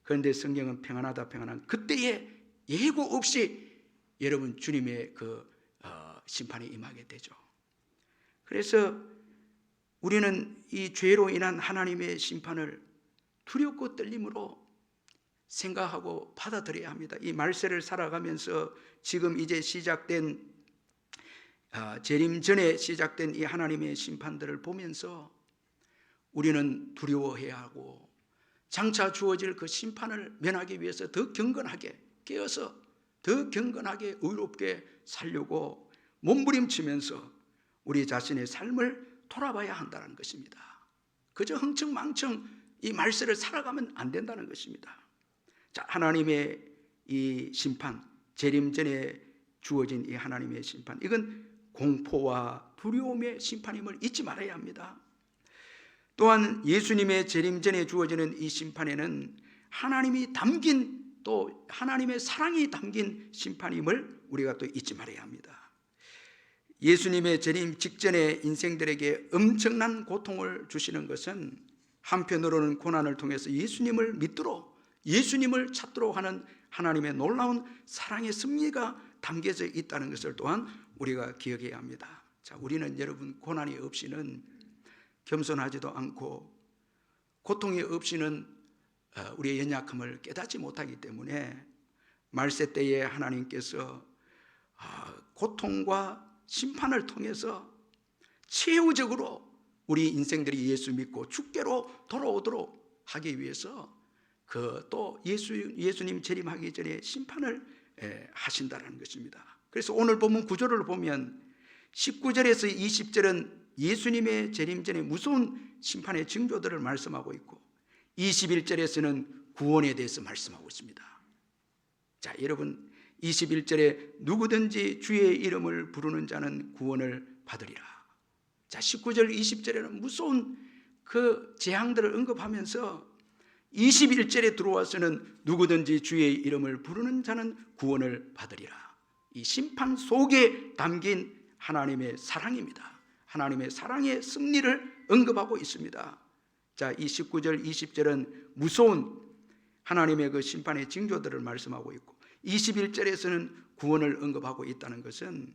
그런데 성경은 평안한 그때에 예고 없이 여러분 주님의 심판이 임하게 되죠. 그래서 우리는 이 죄로 인한 하나님의 심판을 두렵고 떨림으로 생각하고 받아들여야 합니다. 이 말세를 살아가면서 지금 이제 시작된 재림 전에 시작된 이 하나님의 심판들을 보면서 우리는 두려워해야 하고 장차 주어질 그 심판을 면하기 위해서 더 경건하게 깨어서 더 경건하게 의롭게 살려고 몸부림치면서 우리 자신의 삶을 돌아봐야 한다는 것입니다. 그저 흥청망청 이 말세를 살아가면 안 된다는 것입니다. 자, 하나님의 이 심판, 재림 전에 주어진 이 하나님의 심판, 이건 공포와 두려움의 심판임을 잊지 말아야 합니다. 또한 예수님의 재림 전에 주어지는 이 심판에는 하나님이 담긴, 또 하나님의 사랑이 담긴 심판임을 우리가 또 잊지 말아야 합니다. 예수님의 재림 직전에 인생들에게 엄청난 고통을 주시는 것은 한편으로는 고난을 통해서 예수님을 믿도록, 예수님을 찾도록 하는 하나님의 놀라운 사랑의 섭리가 담겨져 있다는 것을 또한 우리가 기억해야 합니다. 자, 우리는 여러분 고난이 없이는 겸손하지도 않고 고통이 없이는 우리의 연약함을 깨닫지 못하기 때문에 말세 때에 하나님께서 고통과 심판을 통해서 최후적으로 우리 인생들이 예수 믿고 주께로 돌아오도록 하기 위해서 또 예수님 재림하기 전에 심판을 하신다는 것입니다. 그래서 오늘 본문 구절을 보면 19절에서 20절은 예수님의 재림 전에 무서운 심판의 징조들을 말씀하고 있고 21절에서는 구원에 대해서 말씀하고 있습니다. 자, 여러분 21절에 누구든지 주의 이름을 부르는 자는 구원을 받으리라. 자, 19절 20절에는 무서운 그 재앙들을 언급하면서 21절에 들어와서는 누구든지 주의 이름을 부르는 자는 구원을 받으리라. 이 심판 속에 담긴 하나님의 사랑입니다. 하나님의 사랑의 승리를 언급하고 있습니다. 자, 이 19절 20절은 무서운 하나님의 그 심판의 징조들을 말씀하고 있고 21절에서는 구원을 언급하고 있다는 것은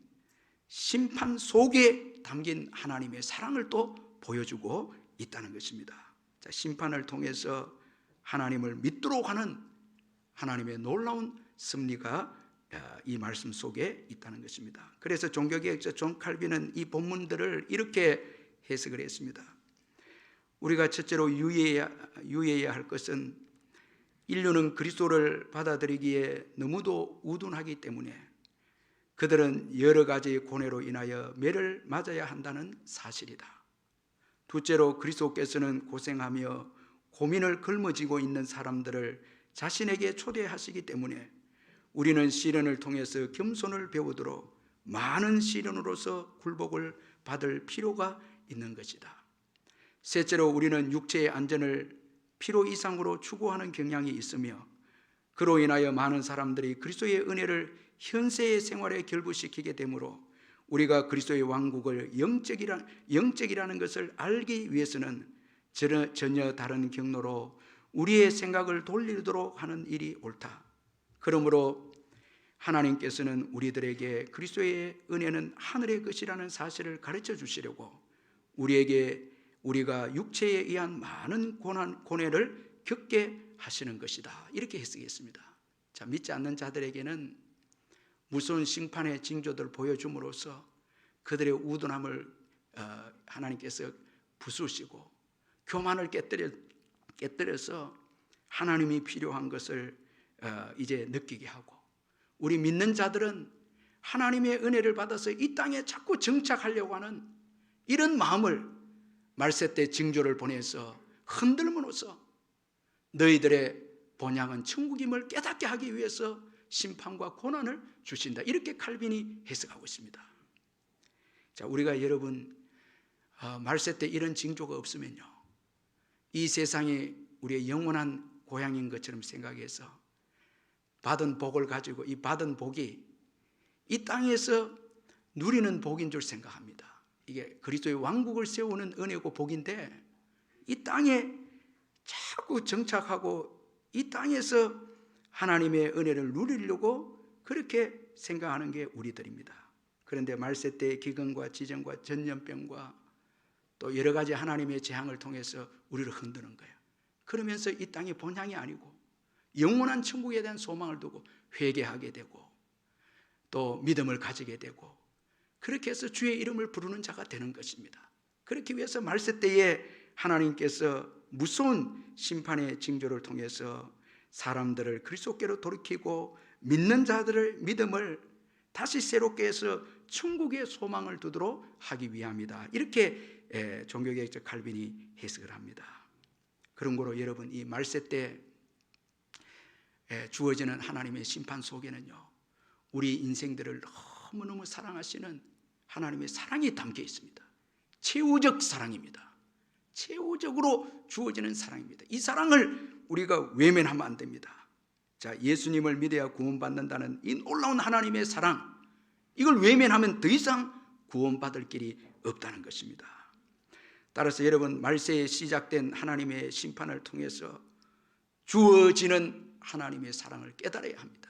심판 속에 담긴 하나님의 사랑을 또 보여주고 있다는 것입니다. 자, 심판을 통해서 하나님을 믿도록 하는 하나님의 놀라운 섭리가 이 말씀 속에 있다는 것입니다. 그래서 종교개혁자 존 칼빈은 이 본문들을 이렇게 해석을 했습니다. 우리가 첫째로 유의해야 할 것은 인류는 그리스도를 받아들이기에 너무도 우둔하기 때문에 그들은 여러 가지 고뇌로 인하여 매를 맞아야 한다는 사실이다. 둘째로 그리스도께서는 고생하며 고민을 걸머쥐고 있는 사람들을 자신에게 초대하시기 때문에 우리는 시련을 통해서 겸손을 배우도록 많은 시련으로서 굴복을 받을 필요가 있는 것이다. 셋째로 우리는 육체의 안전을 필요 이상으로 추구하는 경향이 있으며 그로 인하여 많은 사람들이 그리스도의 은혜를 현세의 생활에 결부시키게 되므로 우리가 그리스도의 왕국을 영적이라는 것을 알기 위해서는 전혀 다른 경로로 우리의 생각을 돌리도록 하는 일이 옳다. 그러므로 하나님께서는 우리들에게 그리스도의 은혜는 하늘의 것이라는 사실을 가르쳐 주시려고 우리가 육체에 의한 많은 고뇌를 겪게 하시는 것이다. 이렇게 해석했습니다. 자, 믿지 않는 자들에게는 무서운 심판의 징조들을 보여줌으로써 그들의 우둔함을 하나님께서 부수시고 교만을 깨뜨려서 하나님이 필요한 것을 이제 느끼게 하고 우리 믿는 자들은 하나님의 은혜를 받아서 이 땅에 자꾸 정착하려고 하는 이런 마음을 말세 때 징조를 보내서 흔들므로써 너희들의 본향은 천국임을 깨닫게 하기 위해서 심판과 고난을 주신다. 이렇게 칼빈이 해석하고 있습니다. 자, 우리가 여러분 말세 때 이런 징조가 없으면요, 이 세상이 우리의 영원한 고향인 것처럼 생각해서 받은 복을 가지고 이 받은 복이 이 땅에서 누리는 복인 줄 생각합니다. 이게 그리스도의 왕국을 세우는 은혜고 복인데 이 땅에 자꾸 정착하고 이 땅에서 하나님의 은혜를 누리려고 그렇게 생각하는 게 우리들입니다. 그런데 말세 때의 기근과 지정과 전염병과 또 여러 가지 하나님의 재앙을 통해서 우리를 흔드는 거예요. 그러면서 이 땅이 본향이 아니고 영원한 천국에 대한 소망을 두고 회개하게 되고 또 믿음을 가지게 되고 그렇게 해서 주의 이름을 부르는 자가 되는 것입니다. 그렇기 위해서 말세 때에 하나님께서 무서운 심판의 징조를 통해서 사람들을 그리스도께로 돌이키고 믿는 자들의 믿음을 다시 새롭게 해서 천국의 소망을 두도록 하기 위함이다. 이렇게 종교개혁자 칼빈이 해석을 합니다. 그런 거로 여러분 이 말세 때 주어지는 하나님의 심판 속에는요, 우리 인생들을 너무너무 사랑하시는 하나님의 사랑이 담겨 있습니다. 최후적 사랑입니다. 최후적으로 주어지는 사랑입니다. 이 사랑을 우리가 외면하면 안 됩니다. 자, 예수님을 믿어야 구원받는다는 이 놀라운 하나님의 사랑, 이걸 외면하면 더 이상 구원받을 길이 없다는 것입니다. 따라서 여러분 말세에 시작된 하나님의 심판을 통해서 주어지는 하나님의 사랑을 깨달아야 합니다.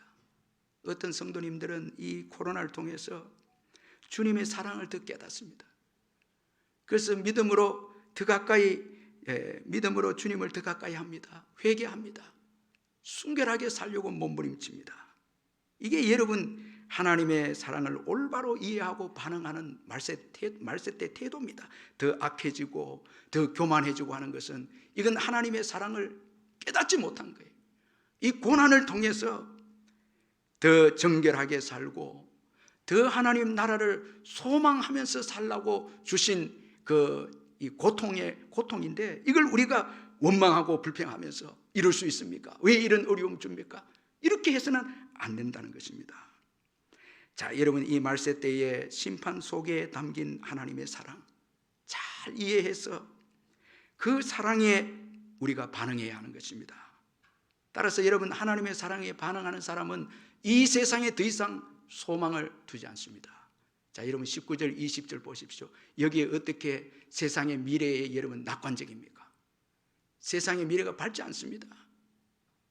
어떤 성도님들은 이 코로나를 통해서 주님의 사랑을 더 깨닫습니다. 그래서 믿음으로 주님을 더 가까이 합니다. 회개합니다. 순결하게 살려고 몸부림칩니다. 이게 여러분 하나님의 사랑을 올바로 이해하고 반응하는 말세 때 태도입니다. 더 악해지고 더 교만해지고 하는 것은 이건 하나님의 사랑을 깨닫지 못한 거예요. 이 고난을 통해서 더 정결하게 살고 더 하나님 나라를 소망하면서 살라고 주신 이 고통인데 이걸 우리가 원망하고 불평하면서 이룰 수 있습니까? 왜 이런 어려움 줍니까? 이렇게 해서는 안 된다는 것입니다. 자, 여러분, 이 말세 때의 심판 속에 담긴 하나님의 사랑 잘 이해해서 그 사랑에 우리가 반응해야 하는 것입니다. 따라서 여러분, 하나님의 사랑에 반응하는 사람은 이 세상에 더 이상 소망을 두지 않습니다. 자, 여러분 19절 20절 보십시오. 여기에 어떻게 세상의 미래에 여러분 낙관적입니까? 세상의 미래가 밝지 않습니다.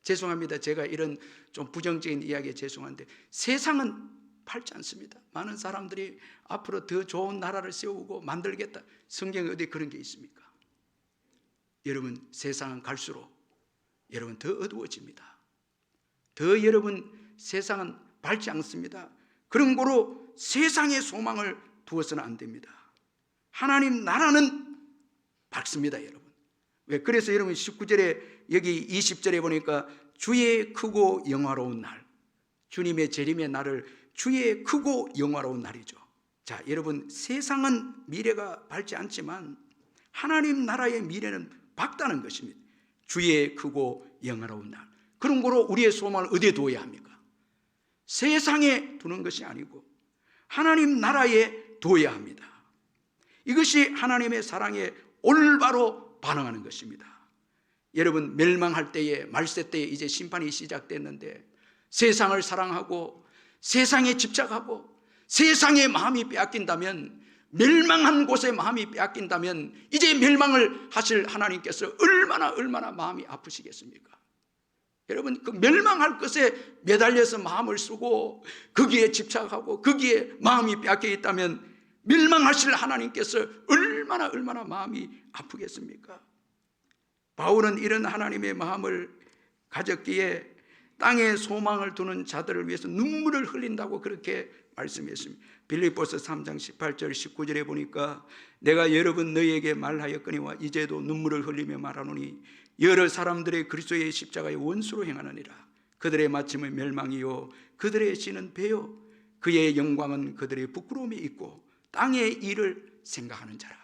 죄송합니다. 제가 이런 좀 부정적인 이야기에 죄송한데 세상은 밝지 않습니다. 많은 사람들이 앞으로 더 좋은 나라를 세우고 만들겠다. 성경에 어디 그런 게 있습니까? 여러분, 세상은 갈수록 여러분 더 어두워집니다. 더 여러분 세상은 밝지 않습니다. 그런 거로 세상의 소망을 두어서는 안 됩니다. 하나님 나라는 밝습니다, 여러분. 왜? 그래서 여러분 19절에 여기 20절에 보니까 주의 크고 영화로운 날, 주님의 재림의 날을 주의 크고 영화로운 날이죠. 자, 여러분, 세상은 미래가 밝지 않지만 하나님 나라의 미래는 밝다는 것입니다. 주의 크고 영화로운 날. 그런 거로 우리의 소망을 어디에 두어야 합니까? 세상에 두는 것이 아니고 하나님 나라에 두어야 합니다. 이것이 하나님의 사랑에 올바로 반응하는 것입니다. 여러분, 멸망할 때에, 말세 때에 이제 심판이 시작됐는데 세상을 사랑하고 세상에 집착하고 세상의 마음이 빼앗긴다면, 멸망한 곳에 마음이 빼앗긴다면 이제 멸망을 하실 하나님께서 얼마나 마음이 아프시겠습니까? 여러분, 그 멸망할 것에 매달려서 마음을 쓰고 거기에 집착하고 거기에 마음이 빼앗겨 있다면 멸망하실 하나님께서 얼마나 마음이 아프겠습니까? 바울은 이런 하나님의 마음을 가졌기에 땅에 소망을 두는 자들을 위해서 눈물을 흘린다고 그렇게 말씀했습니다. 빌립보서 3장 18절 19절에 보니까 내가 여러 번 너희에게 말하였거니와 이제도 눈물을 흘리며 말하노니 여러 사람들의 그리스도의 십자가의 원수로 행하느니라. 그들의 마침은 멸망이요 그들의 신은 배요 그의 영광은 그들의 부끄러움이 있고 땅의 일을 생각하는 자라.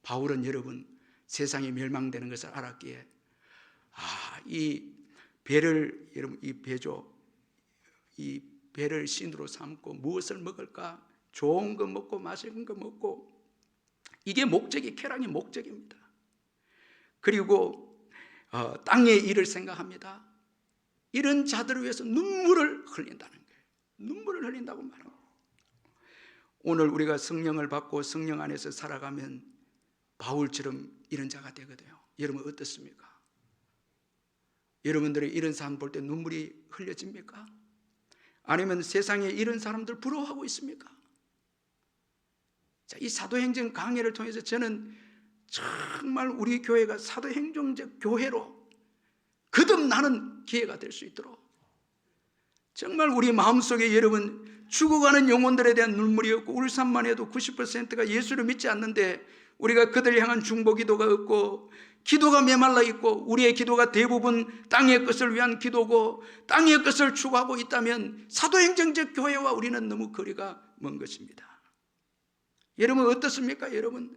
바울은 여러분 세상이 멸망되는 것을 알았기에 이 배를, 여러분, 이 배죠, 이 배를 신으로 삼고 무엇을 먹을까? 좋은 거 먹고 맛있는 거 먹고, 이게 목적이, 쾌락의 목적입니다. 그리고 땅의 일을 생각합니다. 이런 자들을 위해서 눈물을 흘린다는 거예요. 눈물을 흘린다고 말합니다. 오늘 우리가 성령을 받고 성령 안에서 살아가면 바울처럼 이런 자가 되거든요. 여러분 어떻습니까? 여러분들이 이런 사람 볼 때 눈물이 흘려집니까? 아니면 세상에 이런 사람들 부러워하고 있습니까? 자, 이 사도행전 강해를 통해서 저는 정말 우리 교회가 사도행전적 교회로 거듭나는 기회가 될 수 있도록 정말 우리 마음속에 여러분 죽어가는 영혼들에 대한 눈물이었고, 울산만 해도 90%가 예수를 믿지 않는데 우리가 그들을 향한 중보기도가 없고 기도가 메말라 있고 우리의 기도가 대부분 땅의 것을 위한 기도고 땅의 것을 추구하고 있다면 사도행전적 교회와 우리는 너무 거리가 먼 것입니다. 여러분 어떻습니까? 여러분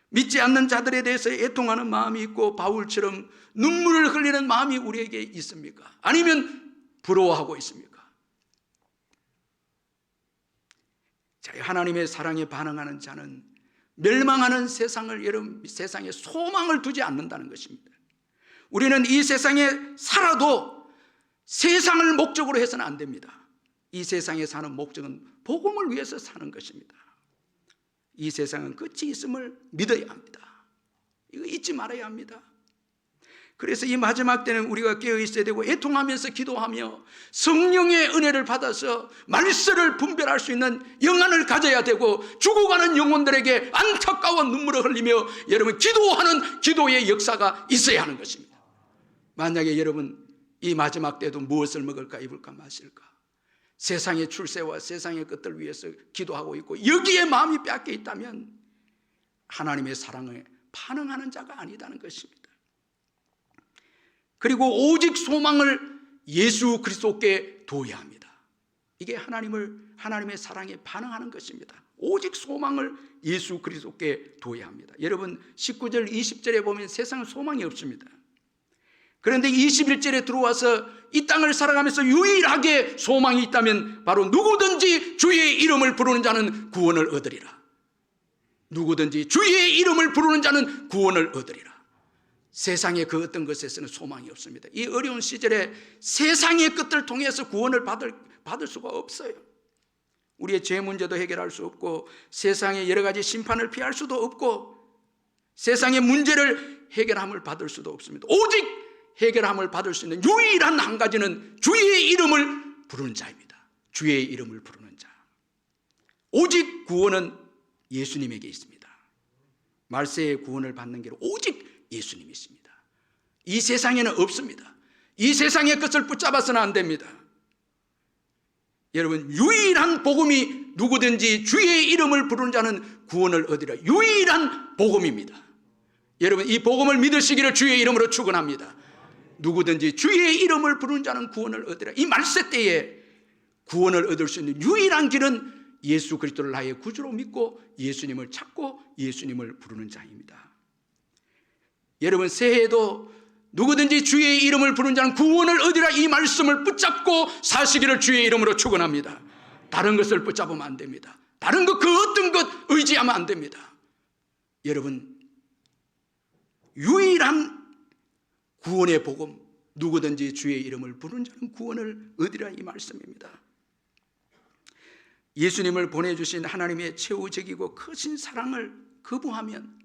믿지 않는 자들에 대해서 애통하는 마음이 있고 바울처럼 눈물을 흘리는 마음이 우리에게 있습니까? 아니면 부러워하고 있습니까? 자, 하나님의 사랑에 반응하는 자는 멸망하는 세상을, 여러분, 세상에 소망을 두지 않는다는 것입니다. 우리는 이 세상에 살아도 세상을 목적으로 해서는 안 됩니다. 이 세상에 사는 목적은 복음을 위해서 사는 것입니다. 이 세상은 끝이 있음을 믿어야 합니다. 이거 잊지 말아야 합니다. 그래서 이 마지막 때는 우리가 깨어 있어야 되고 애통하면서 기도하며 성령의 은혜를 받아서 말씀을 분별할 수 있는 영안을 가져야 되고 죽어가는 영혼들에게 안타까운 눈물을 흘리며 여러분 기도하는 기도의 역사가 있어야 하는 것입니다. 만약에 여러분 이 마지막 때도 무엇을 먹을까 입을까 마실까 세상의 출세와 세상의 것들 위해서 기도하고 있고 여기에 마음이 빼앗겨 있다면 하나님의 사랑에 반응하는 자가 아니다는 것입니다. 그리고 오직 소망을 예수 그리스도께 두어야 합니다. 이게 하나님의 사랑에 반응하는 것입니다. 오직 소망을 예수 그리스도께 둬야 합니다. 여러분 19절 20절에 보면 세상은 소망이 없습니다. 그런데 21절에 들어와서 이 땅을 살아가면서 유일하게 소망이 있다면 바로 누구든지 주의 이름을 부르는 자는 구원을 얻으리라. 누구든지 주의 이름을 부르는 자는 구원을 얻으리라. 세상의 그 어떤 것에서는 소망이 없습니다. 이 어려운 시절에 세상의 끝을 통해서 구원을 받을 수가 없어요. 우리의 죄 문제도 해결할 수 없고 세상의 여러 가지 심판을 피할 수도 없고 세상의 문제를 해결함을 받을 수도 없습니다. 오직 해결함을 받을 수 있는 유일한 한 가지는 주의 이름을 부르는 자입니다. 주의 이름을 부르는 자. 오직 구원은 예수님에게 있습니다. 말세의 구원을 받는 길은 오직 예수님이 있습니다. 이 세상에는 없습니다. 이 세상의 것을 붙잡아서는 안 됩니다. 여러분 유일한 복음이 누구든지 주의 이름을 부르는 자는 구원을 얻으리라. 유일한 복음입니다. 여러분 이 복음을 믿으시기를 주의 이름으로 축원합니다. 누구든지 주의 이름을 부르는 자는 구원을 얻으리라. 이 말세 때에 구원을 얻을 수 있는 유일한 길은 예수 그리스도를 나의 구주로 믿고 예수님을 찾고 예수님을 부르는 자입니다. 여러분 새해에도 누구든지 주의 이름을 부르는 자는 구원을 얻으리라. 이 말씀을 붙잡고 사시기를 주의 이름으로 축원합니다. 다른 것을 붙잡으면 안 됩니다. 다른 것 그 어떤 것 의지하면 안 됩니다. 여러분 유일한 구원의 복음, 누구든지 주의 이름을 부르는 자는 구원을 얻으리라 이 말씀입니다. 예수님을 보내주신 하나님의 최후적이고 크신 사랑을 거부하면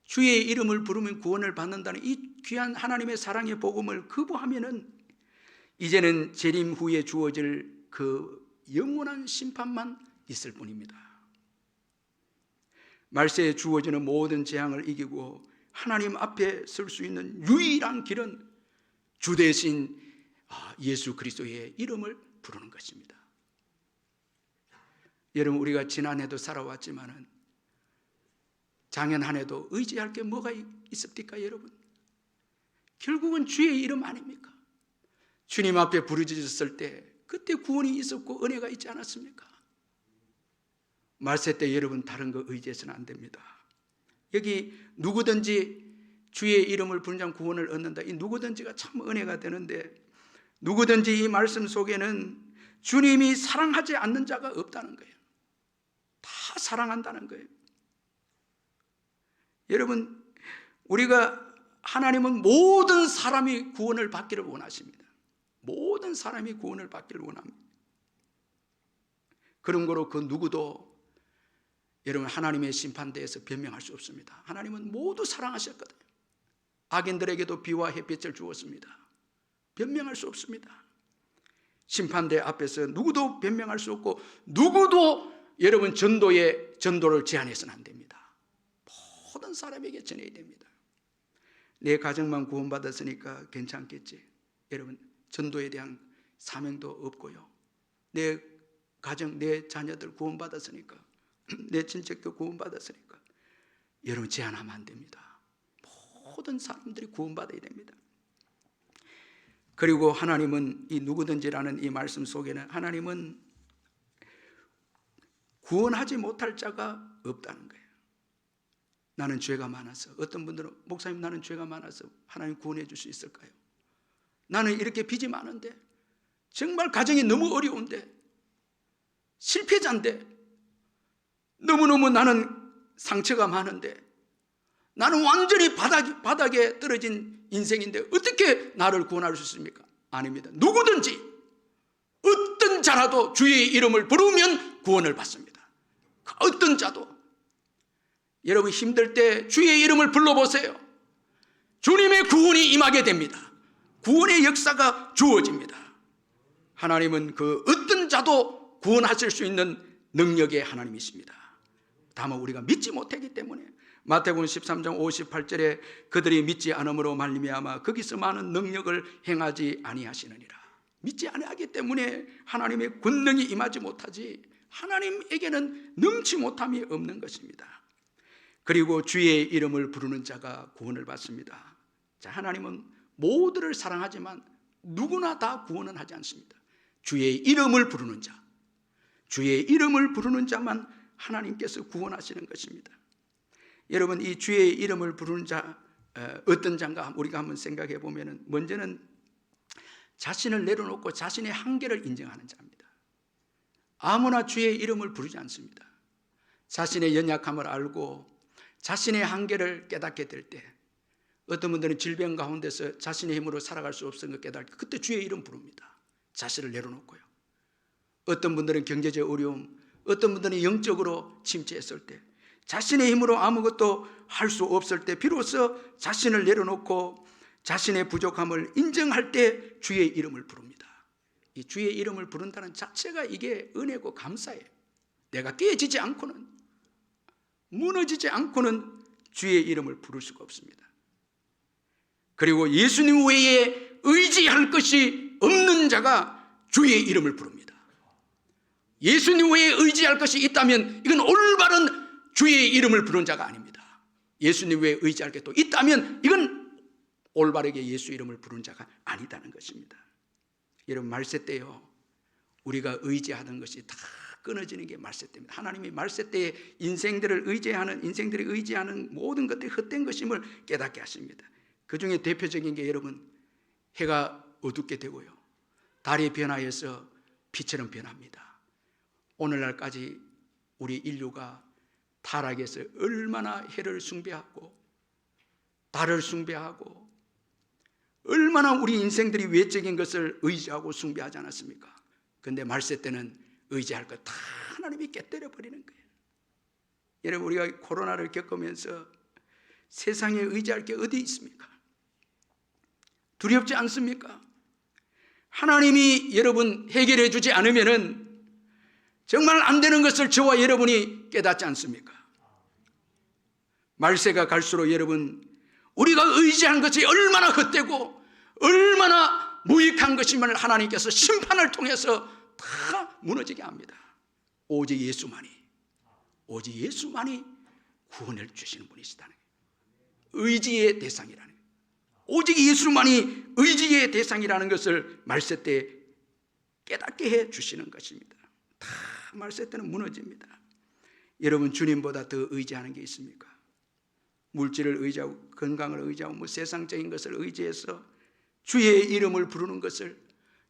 주의 이름을 부르면 구원을 받는다는 이 귀한 하나님의 사랑의 복음을 거부하면은 이제는 재림 후에 주어질 그 영원한 심판만 있을 뿐입니다. 말세에 주어지는 모든 재앙을 이기고 하나님 앞에 설 수 있는 유일한 길은 주 대신 예수 그리스도의 이름을 부르는 것입니다. 여러분 우리가 지난해도 살아왔지만은 작년 한 해도 의지할 게 뭐가 있습니까 여러분? 결국은 주의 이름 아닙니까? 주님 앞에 부르짖었을 때 그때 구원이 있었고 은혜가 있지 않았습니까? 말세 때 여러분 다른 거 의지해서는 안 됩니다. 여기 누구든지 주의 이름을 부르는 자는 구원을 얻는다. 이 누구든지가 참 은혜가 되는데 누구든지 이 말씀 속에는 주님이 사랑하지 않는 자가 없다는 거예요. 다 사랑한다는 거예요. 여러분 하나님은 모든 사람이 구원을 받기를 원하십니다. 모든 사람이 구원을 받기를 원합니다. 그런 거로 그 누구도 여러분 하나님의 심판대에서 변명할 수 없습니다. 하나님은 모두 사랑하셨거든요. 악인들에게도 비와 햇빛을 주었습니다. 변명할 수 없습니다. 심판대 앞에서 누구도 변명할 수 없고 누구도 여러분 전도를 제한해서는 안 됩니다. 모든 사람에게 전해야 됩니다. 내 가정만 구원받았으니까 괜찮겠지. 여러분 전도에 대한 사명도 없고요. 내 가정, 내 자녀들 구원받았으니까 내 친척도 구원받았으니까 여러분 제한하면 안 됩니다. 모든 사람들이 구원받아야 됩니다. 그리고 하나님은 이 누구든지라는 이 말씀 속에는 하나님은 구원하지 못할 자가 없다는 거예요. 나는 죄가 많아서, 어떤 분들은 목사님 나는 죄가 많아서 하나님 구원해 줄 수 있을까요? 나는 이렇게 빚이 많은데, 정말 가정이 너무 어려운데, 실패자인데, 너무너무 나는 상처가 많은데, 나는 완전히 바닥에 떨어진 인생인데 어떻게 나를 구원할 수 있습니까? 아닙니다. 누구든지 어떤 자라도 주의 이름을 부르면 구원을 받습니다. 어떤 자도. 여러분 힘들 때 주의 이름을 불러보세요. 주님의 구원이 임하게 됩니다. 구원의 역사가 주어집니다. 하나님은 그 어떤 자도 구원하실 수 있는 능력의 하나님이십니다. 다만 우리가 믿지 못하기 때문에 마태복음 13장 58절에 그들이 믿지 않음으로 말미암아 거기서 많은 능력을 행하지 아니하시느니라. 믿지 아니하기 때문에 하나님의 권능이 임하지 못하지 하나님에게는 능치 못함이 없는 것입니다. 그리고 주의 이름을 부르는 자가 구원을 받습니다. 자, 하나님은 모두를 사랑하지만 누구나 다 구원은 하지 않습니다. 주의 이름을 부르는 자, 주의 이름을 부르는 자만 하나님께서 구원하시는 것입니다. 여러분, 이 주의 이름을 부르는 자 어떤 자인가 우리가 한번 생각해 보면은, 먼저는 자신을 내려놓고 자신의 한계를 인정하는 자입니다. 아무나 주의 이름을 부르지 않습니다. 자신의 연약함을 알고 자신의 한계를 깨닫게 될 때, 어떤 분들은 질병 가운데서 자신의 힘으로 살아갈 수 없는 걸 깨닫고 그때 주의 이름 부릅니다. 자신을 내려놓고요. 어떤 분들은 경제적 어려움, 어떤 분들은 영적으로 침체했을 때, 자신의 힘으로 아무것도 할 수 없을 때 비로소 자신을 내려놓고 자신의 부족함을 인정할 때 주의 이름을 부릅니다. 이 주의 이름을 부른다는 자체가 이게 은혜고 감사예요. 내가 깨지지 않고는, 무너지지 않고는 주의 이름을 부를 수가 없습니다. 그리고 예수님 외에 의지할 것이 없는 자가 주의 이름을 부릅니다. 예수님 외에 의지할 것이 있다면 이건 올바른 주의 이름을 부르는 자가 아닙니다. 예수님 외에 의지할 게 또 있다면 이건 올바르게 예수 이름을 부르는 자가 아니다는 것입니다. 여러분, 말세 때요, 우리가 의지하던 것이 다 끊어지는 게 말세 때입니다. 하나님이 말세 때에 인생들이 의지하는 모든 것들이 헛된 것임을 깨닫게 하십니다. 그 중에 대표적인 게, 여러분, 해가 어둡게 되고요, 달이 변하여서 빛처럼 변합니다. 오늘날까지 우리 인류가 타락해서 얼마나 해를 숭배하고 달을 숭배하고 얼마나 우리 인생들이 외적인 것을 의지하고 숭배하지 않았습니까? 그런데 말세 때는 의지할 것 다 하나님이 깨뜨려 버리는 거예요. 여러분, 우리가 코로나를 겪으면서 세상에 의지할 게 어디 있습니까? 두렵지 않습니까? 하나님이 여러분 해결해 주지 않으면은 정말 안 되는 것을 저와 여러분이 깨닫지 않습니까? 말세가 갈수록 여러분, 우리가 의지한 것이 얼마나 헛되고 얼마나 무익한 것임을 하나님께서 심판을 통해서 다 무너지게 합니다. 오직 예수만이 구원을 주시는 분이시다는 거예요. 의지의 대상이라는 거예요. 오직 예수만이 의지의 대상이라는 것을 말세 때 깨닫게 해 주시는 것입니다. 다 말세 때는 무너집니다. 여러분, 주님보다 더 의지하는 게 있습니까? 물질을 의지하고 건강을 의지하고 세상적인 것을 의지해서 주의 이름을 부르는 것을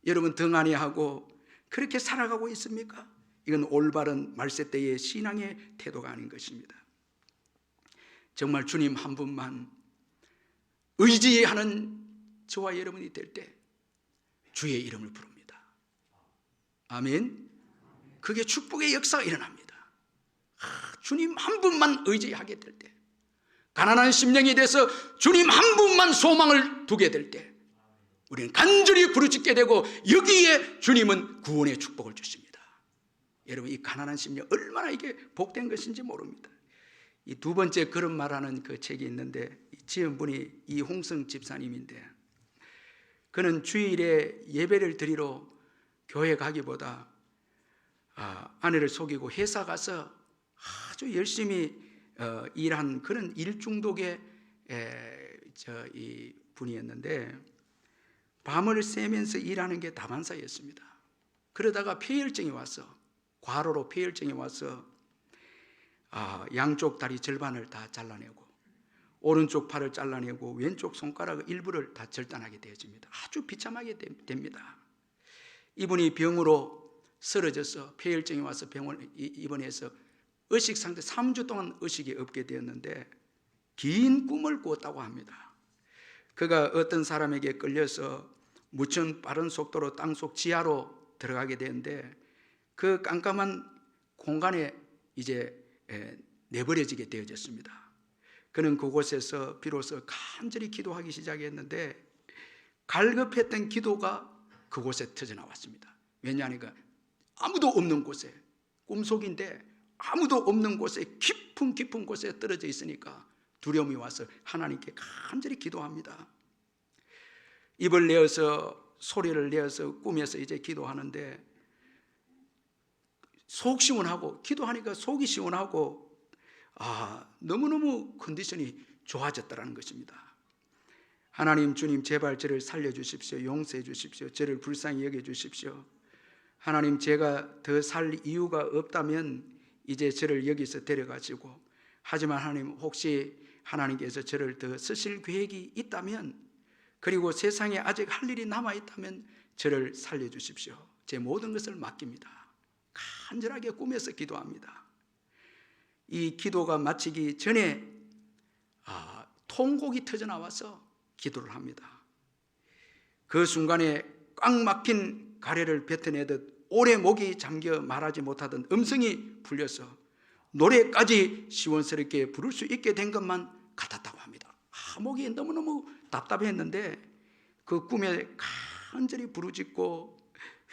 여러분 등한히 하고 그렇게 살아가고 있습니까? 이건 올바른 말세 때의 신앙의 태도가 아닌 것입니다. 정말 주님 한 분만 의지하는 저와 여러분이 될 때 주의 이름을 부릅니다. 아멘. 그게 축복의 역사가 일어납니다. 주님 한 분만 의지하게 될 때, 가난한 심령이 돼서 주님 한 분만 소망을 두게 될 때 우리는 간절히 부르짖게 되고 여기에 주님은 구원의 축복을 주십니다. 여러분, 이 가난한 심령 얼마나 이게 복된 것인지 모릅니다. 이 두 번째 그런 말하는 그 책이 있는데, 지은 분이 이홍성 집사님인데, 그는 주일에 예배를 드리러 교회 가기보다 아내를 속이고 회사 가서 아주 열심히 일한 그런 일중독의 이 분이었는데, 밤을 새면서 일하는 게 다반사였습니다. 그러다가 폐혈증이 와서, 과로로 폐혈증이 와서 양쪽 다리 절반을 다 잘라내고 오른쪽 팔을 잘라내고 왼쪽 손가락 일부를 다 절단하게 되어집니다. 아주 비참하게 됩니다. 이분이 병으로 쓰러져서 폐혈증이 와서 병원에 입원해서 의식 상태 3주 동안 의식이 없게 되었는데 긴 꿈을 꾸었다고 합니다. 그가 어떤 사람에게 끌려서 무척 빠른 속도로 땅속 지하로 들어가게 되는데 그 깜깜한 공간에 이제 내버려지게 되어졌습니다. 그는 그곳에서 비로소 간절히 기도하기 시작했는데 갈급했던 기도가 그곳에 터져나왔습니다. 왜냐하니까 아무도 없는 곳에, 꿈속인데 아무도 없는 곳에 깊은 곳에 떨어져 있으니까 두려움이 와서 하나님께 간절히 기도합니다. 입을 내어서 소리를 내어서 꿈에서 이제 기도하는데 속 시원하고, 기도하니까 속이 시원하고 너무너무 컨디션이 좋아졌다는 것입니다. 하나님, 주님 제발 저를 살려주십시오. 용서해 주십시오. 저를 불쌍히 여겨주십시오. 하나님, 제가 더 살 이유가 없다면 이제 저를 여기서 데려가시고, 하지만 하나님, 혹시 하나님께서 저를 더 쓰실 계획이 있다면, 그리고 세상에 아직 할 일이 남아있다면 저를 살려주십시오. 제 모든 것을 맡깁니다. 간절하게 꿈에서 기도합니다. 이 기도가 마치기 전에 통곡이 터져나와서 기도를 합니다. 그 순간에 꽉 막힌 가래를 뱉어내듯 오래 목이 잠겨 말하지 못하던 음성이 풀려서 노래까지 시원스럽게 부를 수 있게 된 것만 같았다고 합니다. 목이 너무너무 답답했는데 그 꿈에 간절히 부르짖고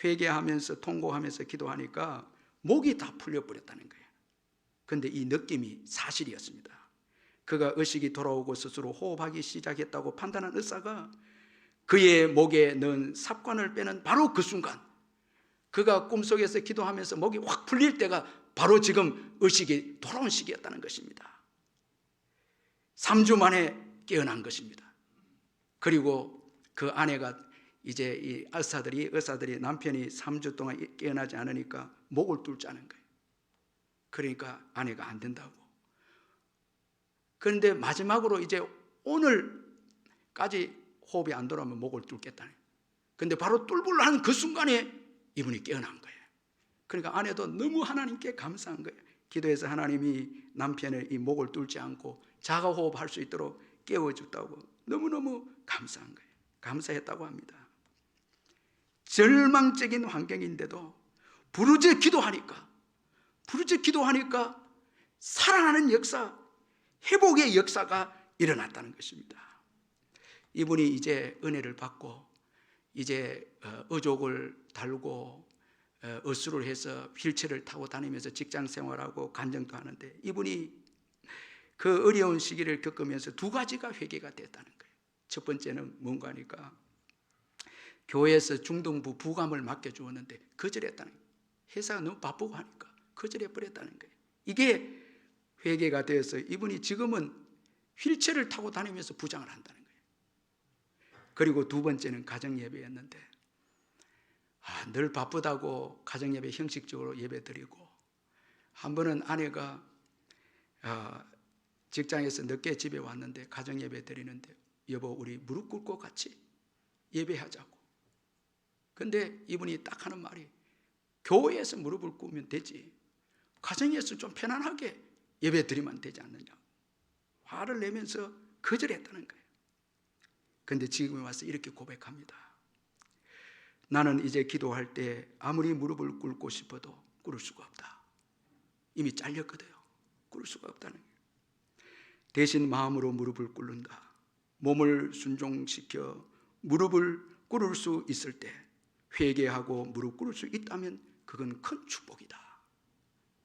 회개하면서 통곡하면서 기도하니까 목이 다 풀려버렸다는 거예요. 그런데 이 느낌이 사실이었습니다. 그가 의식이 돌아오고 스스로 호흡하기 시작했다고 판단한 의사가 그의 목에 넣은 삽관을 빼는 바로 그 순간, 그가 꿈속에서 기도하면서 목이 확 풀릴 때가 바로 지금 의식이 돌아온 시기였다는 것입니다. 3주 만에 깨어난 것입니다. 그리고 그 아내가 이제 이 의사들이 남편이 3주 동안 깨어나지 않으니까 목을 뚫자는 거예요. 그러니까 아내가 안 된다고. 그런데 마지막으로 이제 오늘까지 호흡이 안 돌아오면 목을 뚫겠다는 거예요. 그런데 바로 뚫으려 하는 그 순간에 이분이 깨어난 거예요. 그러니까 아내도 너무 하나님께 감사한 거예요. 기도해서 하나님이 남편의 이 목을 뚫지 않고 자가 호흡할 수 있도록 깨워줬다고 너무너무 감사한 거예요. 감사했다고 합니다. 절망적인 환경인데도 부르짖어 기도하니까 살아나는 역사, 회복의 역사가 일어났다는 것입니다. 이분이 이제 은혜를 받고 이제 의족을 달고 의수를 해서 휠체어를 타고 다니면서 직장 생활하고 간증도 하는데, 이분이 그 어려운 시기를 겪으면서 두 가지가 회개가 됐다는 거예요. 첫 번째는 뭔가 하니까 교회에서 중등부 부감을 맡겨주었는데 거절했다는 거예요. 회사가 너무 바쁘고 하니까 거절해버렸다는 거예요. 이게 회개가 되어서 이분이 지금은 휠체어를 타고 다니면서 부장을 한다는 거예요. 그리고 두 번째는 가정예배였는데 늘 바쁘다고 가정예배 형식적으로 예배드리고, 한 번은 아내가 직장에서 늦게 집에 왔는데 가정예배 드리는데 여보, 우리 무릎 꿇고 같이 예배하자고. 근데 이분이 딱 하는 말이, 교회에서 무릎을 꿇으면 되지, 가정에서 좀 편안하게 예배 드리면 되지 않느냐. 화를 내면서 거절했다는 거예요. 그런데 지금에 와서 이렇게 고백합니다. 나는 이제 기도할 때 아무리 무릎을 꿇고 싶어도 꿇을 수가 없다. 이미 잘렸거든요. 꿇을 수가 없다는 거예요. 대신 마음으로 무릎을 꿇는다. 몸을 순종시켜 무릎을 꿇을 수 있을 때, 회개하고 무릎 꿇을 수 있다면 그건 큰 축복이다.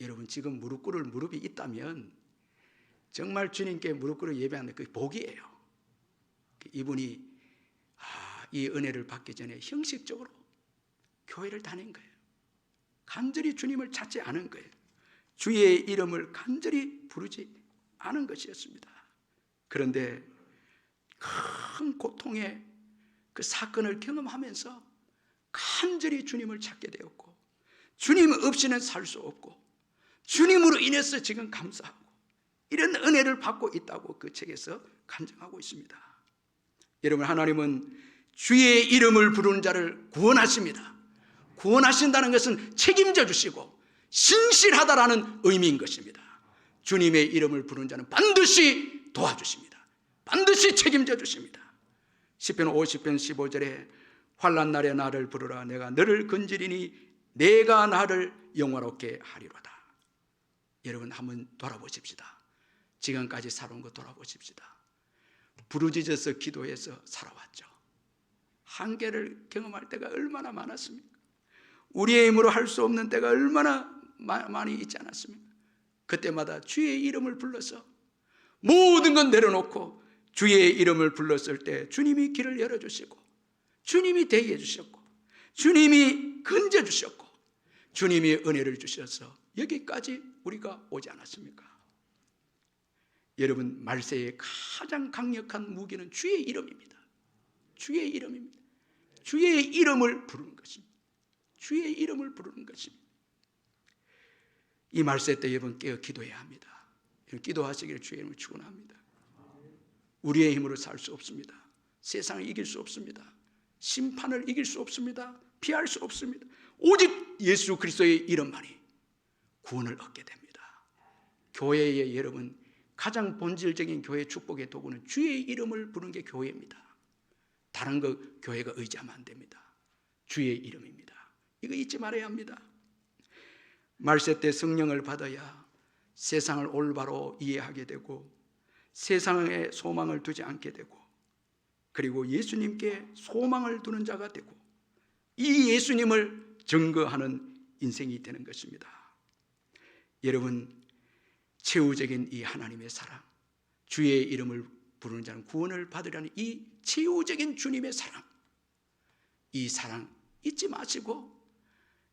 여러분, 지금 무릎 꿇을 무릎이 있다면 정말 주님께 무릎 꿇어 예배하는 그 복이에요. 이분이 이 은혜를 받기 전에 형식적으로 교회를 다닌 거예요. 간절히 주님을 찾지 않은 거예요. 주의 이름을 간절히 부르지 않은 것이었습니다. 그런데 큰 고통의 그 사건을 경험하면서 간절히 주님을 찾게 되었고, 주님 없이는 살 수 없고, 주님으로 인해서 지금 감사하고 이런 은혜를 받고 있다고 그 책에서 간증하고 있습니다. 여러분, 하나님은 주의 이름을 부르는 자를 구원하십니다. 구원하신다는 것은 책임져 주시고 신실하다라는 의미인 것입니다. 주님의 이름을 부르는 자는 반드시 도와주십니다. 반드시 책임져 주십니다. 시편 50편 15절에 환난 날에 나를 부르라, 내가 너를 건지리니 내가 나를 영화롭게 하리로다. 여러분, 한번 돌아보십시다. 지금까지 살아온 거 돌아보십시다. 부르짖어서 기도해서 살아왔죠. 한계를 경험할 때가 얼마나 많았습니까? 우리의 힘으로 할 수 없는 때가 얼마나 많이 있지 않았습니까? 그때마다 주의 이름을 불러서 모든 건 내려놓고 주의 이름을 불렀을 때 주님이 길을 열어주시고, 주님이 대해 주셨고, 주님이 건져주셨고, 주님이 은혜를 주셔서 여기까지 우리가 오지 않았습니까? 여러분, 말세의 가장 강력한 무기는 주의 이름입니다. 주의 이름입니다. 주의 이름을 부르는 것입니다. 주의 이름을 부르는 것입니다. 이 말세 때 여러분 깨어 기도해야 합니다. 기도하시기를 주의 이름으로 축원합니다. 우리의 힘으로 살 수 없습니다. 세상을 이길 수 없습니다. 심판을 이길 수 없습니다. 피할 수 없습니다. 오직 예수 그리스도의 이름만이 구원을 얻게 됩니다. 교회의 여러분, 가장 본질적인 교회 축복의 도구는 주의 이름을 부르는 게 교회입니다. 다른 거 교회가 의지하면 안 됩니다. 주의 이름입니다. 이거 잊지 말아야 합니다. 말세 때 성령을 받아야 세상을 올바로 이해하게 되고 세상에 소망을 두지 않게 되고 그리고 예수님께 소망을 두는 자가 되고 이 예수님을 증거하는 인생이 되는 것입니다. 여러분, 최후적인 이 하나님의 사랑, 주의 이름을 부르는 자는 구원을 받으려는 이 최후적인 주님의 사랑, 이 사랑 잊지 마시고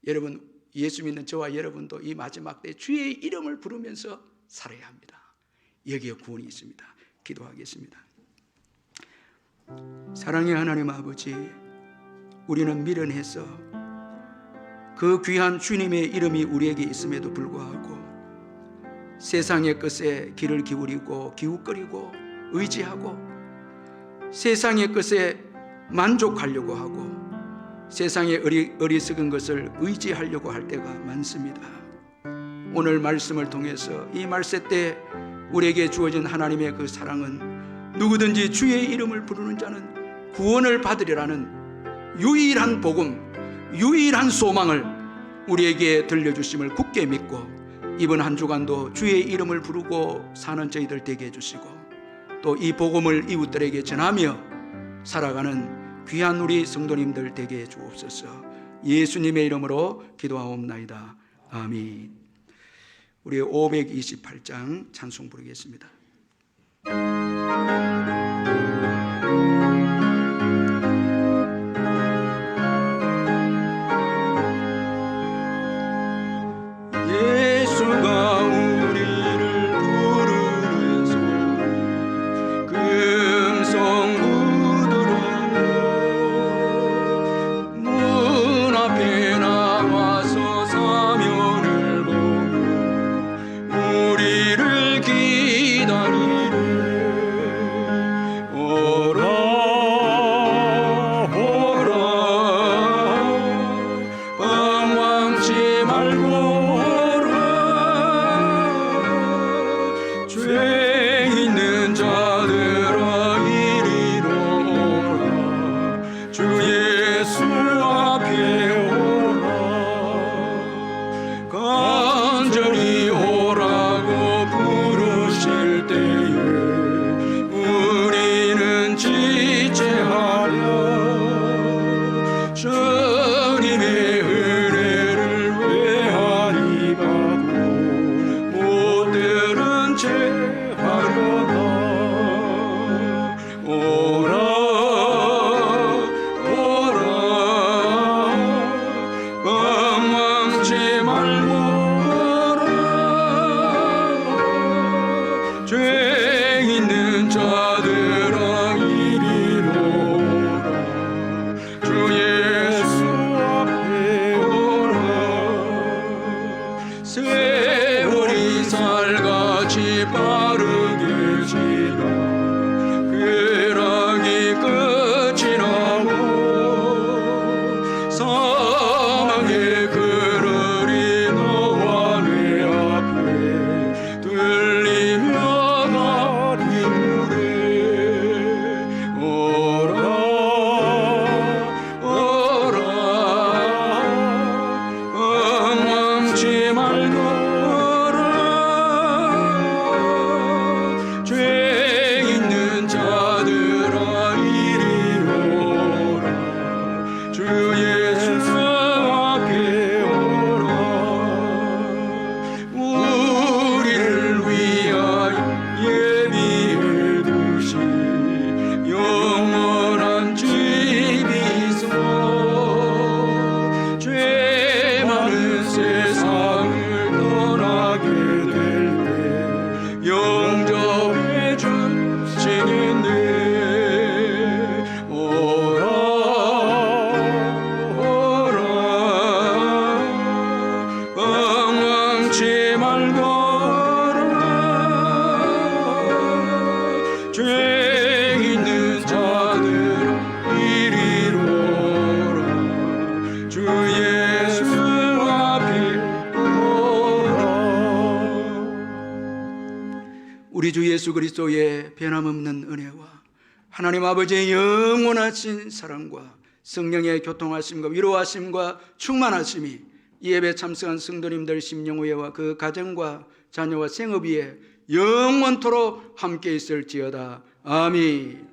여러분, 예수 믿는 저와 여러분도 이 마지막 때 주의 이름을 부르면서 살아야 합니다. 여기에 구원이 있습니다. 기도하겠습니다. 사랑의 하나님 아버지, 우리는 미련해서 그 귀한 주님의 이름이 우리에게 있음에도 불구하고 세상의 것에 귀를 기울이고 기웃거리고 의지하고 세상의 것에 만족하려고 하고 세상의 어리석은 것을 의지하려고 할 때가 많습니다. 오늘 말씀을 통해서 이 말세 때 우리에게 주어진 하나님의 그 사랑은 누구든지 주의 이름을 부르는 자는 구원을 받으리라는 유일한 복음, 유일한 소망을 우리에게 들려주심을 굳게 믿고 이번 한 주간도 주의 이름을 부르고 사는 저희들 되게 해주시고 또 이 복음을 이웃들에게 전하며 살아가는 귀한 우리 성도님들 되게 해 주옵소서. 예수님의 이름으로 기도하옵나이다. 아멘. 우리 528장 찬송 부르겠습니다. 예수가 우리를 부르는 소리 금성구두로무 문 앞에 나와서 사면을 보고 우리를 기다리네 죄 있는 자들아 이리로 오라. 주 예수 앞에 오라. 우리 주 예수 그리스도의 변함없는 은혜와 하나님 아버지의 영원하신 사랑과 성령의 교통하심과 위로하심과 충만하심이 이 예배 참석한 성도님들 심령후회와 그 가정과 자녀와 생업 위에 영원토록 함께 있을지어다. 아멘.